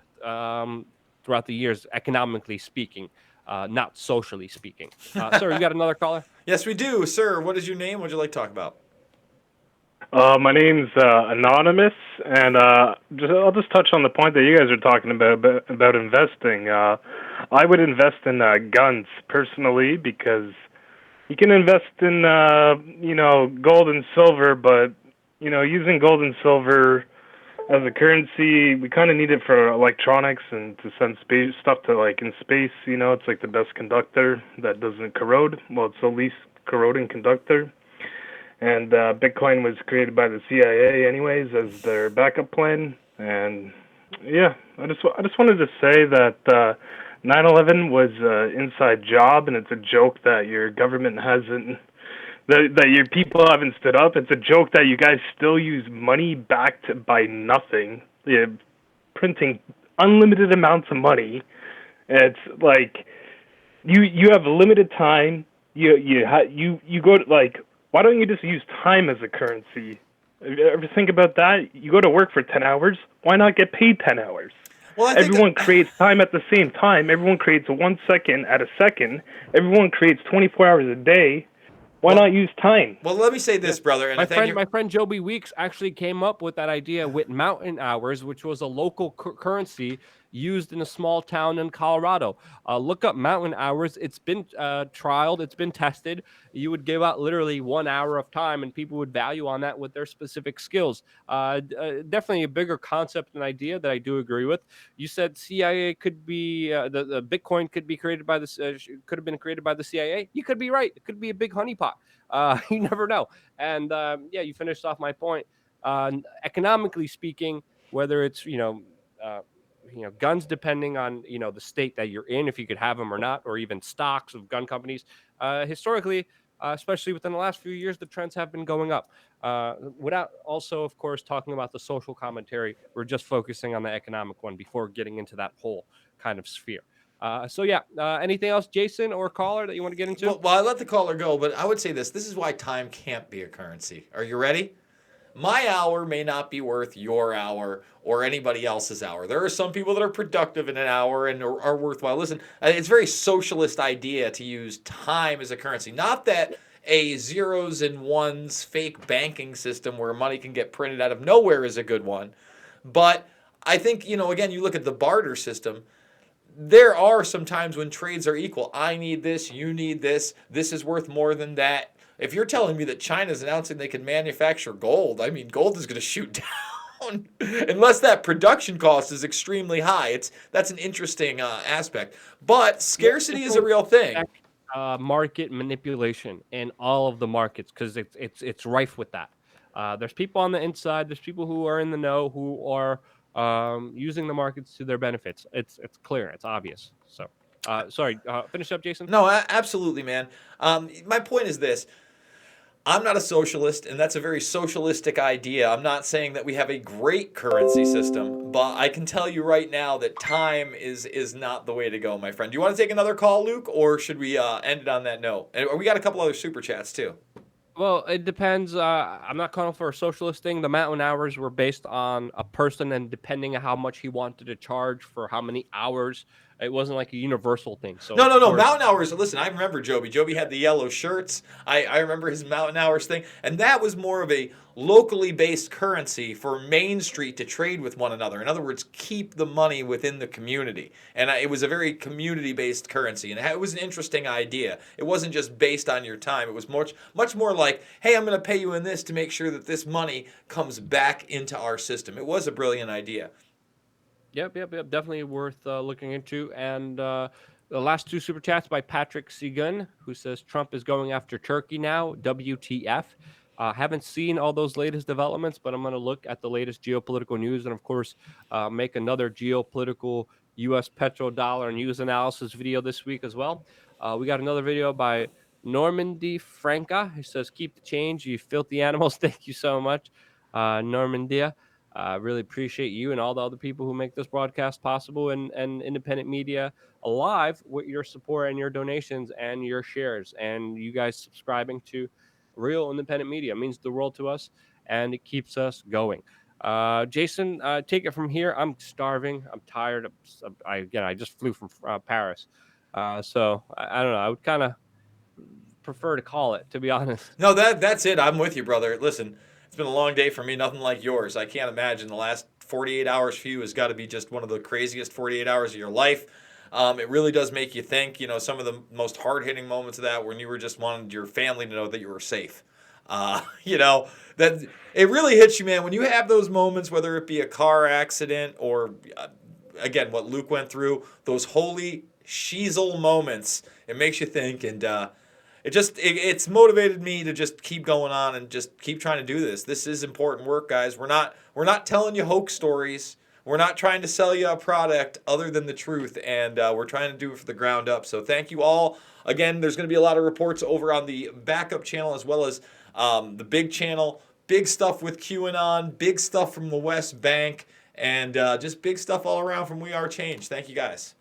throughout the years, economically speaking, not socially speaking. Sir, you got another caller? Yes, we do, sir. What is your name? What would you like to talk about? My name's Anonymous, and I'll just touch on the point that you guys are talking about investing. I would invest in guns personally because you can invest in gold and silver, but using gold and silver as a currency, we kind of need it for electronics and to send space stuff to in space. It's like the best conductor that doesn't corrode. Well, it's the least corroding conductor. And Bitcoin was created by the CIA anyways as their backup plan. And yeah, I just wanted to say that 9/11 was an inside job, and it's a joke that your government hasn't, that your people haven't stood up. It's a joke that you guys still use money backed by nothing. You're printing unlimited amounts of money. It's like you have a limited time. You go to why don't you just use time as a currency? Ever think about that? You go to work for 10 hours. Why not get paid 10 hours? Well, Everyone creates time at the same time. Everyone creates 1 second at a second. Everyone creates 24 hours a day. Why not use time? Well, let me say this, brother. And My friend Joby Weeks actually came up with that idea with mountain hours, which was a local currency used in a small town in Colorado. Look up mountain hours. It's been trialed, it's been tested. You would give out literally 1 hour of time, and people would value on that with their specific skills. Definitely a bigger concept and idea that I do agree with. You said CIA could be the Bitcoin could be created by this could have been created by the CIA. You could be right. It could be a big honeypot. You never know. And yeah, you finished off my point. Economically speaking, whether it's guns, depending on the state that you're in, if you could have them or not, or even stocks of gun companies. Historically, especially within the last few years, the trends have been going up. Without also, of course, talking about the social commentary, we're just focusing on the economic one before getting into that whole kind of sphere. So yeah, anything else, Jason or caller, that you want to get into? Well, I let the caller go, but I would say this. This is why time can't be a currency. Are you ready? My hour may not be worth your hour or anybody else's hour. There are some people that are productive in an hour and are worthwhile. Listen, it's a very socialist idea to use time as a currency. Not that a zeros and ones fake banking system where money can get printed out of nowhere is a good one. But I think, again, you look at the barter system. There are some times when trades are equal. I need this, you need this, this is worth more than that. If you're telling me that China's announcing they can manufacture gold, I mean, gold is going to shoot down unless that production cost is extremely high. That's an interesting aspect. But scarcity is a real thing. Market manipulation in all of the markets, because it's rife with that. There's people on the inside. There's people who are in the know who are using the markets to their benefits. It's clear. It's obvious. So, sorry. Finish up, Jason. No, absolutely, man. My point is this. I'm not a socialist, and that's a very socialistic idea. I'm not saying that we have a great currency system, but I can tell you right now that time is not the way to go, my friend. Do you want to take another call, Luke, or should we end it on that note? And we got a couple other super chats too. Well, it depends. I'm not calling for a socialist thing. The mountain hours were based on a person, and depending on how much he wanted to charge for how many hours, it wasn't like a universal thing. So No. Mountain hours. Listen, I remember Joby. Joby had the yellow shirts. I remember his mountain hours thing, and that was more of a locally based currency for Main Street to trade with one another. In other words, keep the money within the community. And it was a very community based currency, and it was an interesting idea. It wasn't just based on your time. It was much more like, hey, I'm going to pay you in this to make sure that this money comes back into our system. It was a brilliant idea. Yep. Definitely worth looking into. And the last two super chats by Patrick Segun, who says Trump is going after Turkey now. WTF? Haven't seen all those latest developments, but I'm going to look at the latest geopolitical news and, of course, make another geopolitical U.S. petrodollar news analysis video this week as well. We got another video by Normandy Franca. He says, keep the change, you filthy animals. Thank you so much, Normandia. Really appreciate you and all the other people who make this broadcast possible and independent media alive with your support and your donations and your shares. And you guys subscribing to real independent media means the world to us, and it keeps us going. Jason, take it from here. I'm starving. I'm tired. I just flew from Paris. So I don't know. I would kind of prefer to call it, to be honest. No, that's it. I'm with you, brother. Listen, it's been a long day for me, nothing like yours. I can't imagine the last 48 hours for you has got to be just one of the craziest 48 hours of your life. It really does make you think, some of the most hard-hitting moments of that when you were just wanted your family to know that you were safe. That it really hits you, man, when you have those moments, whether it be a car accident or, again, what Luke went through, those holy sheezel moments, it makes you think, and it's motivated me to just keep going on and just keep trying to do this. This is important work, guys. We're not telling you hoax stories. We're not trying to sell you a product other than the truth, and we're trying to do it from the ground up. So thank you all. Again, there's going to be a lot of reports over on the backup channel as well as the big channel. Big stuff with QAnon, big stuff from the West Bank, and just big stuff all around from WeAreChange. Thank you, guys.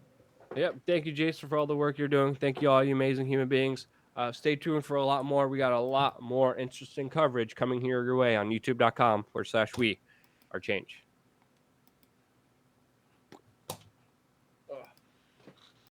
Yep. Thank you, Jason, for all the work you're doing. Thank you, all you amazing human beings. Stay tuned for a lot more. We got a lot more interesting coverage coming here your way on youtube.com/WeAreChange.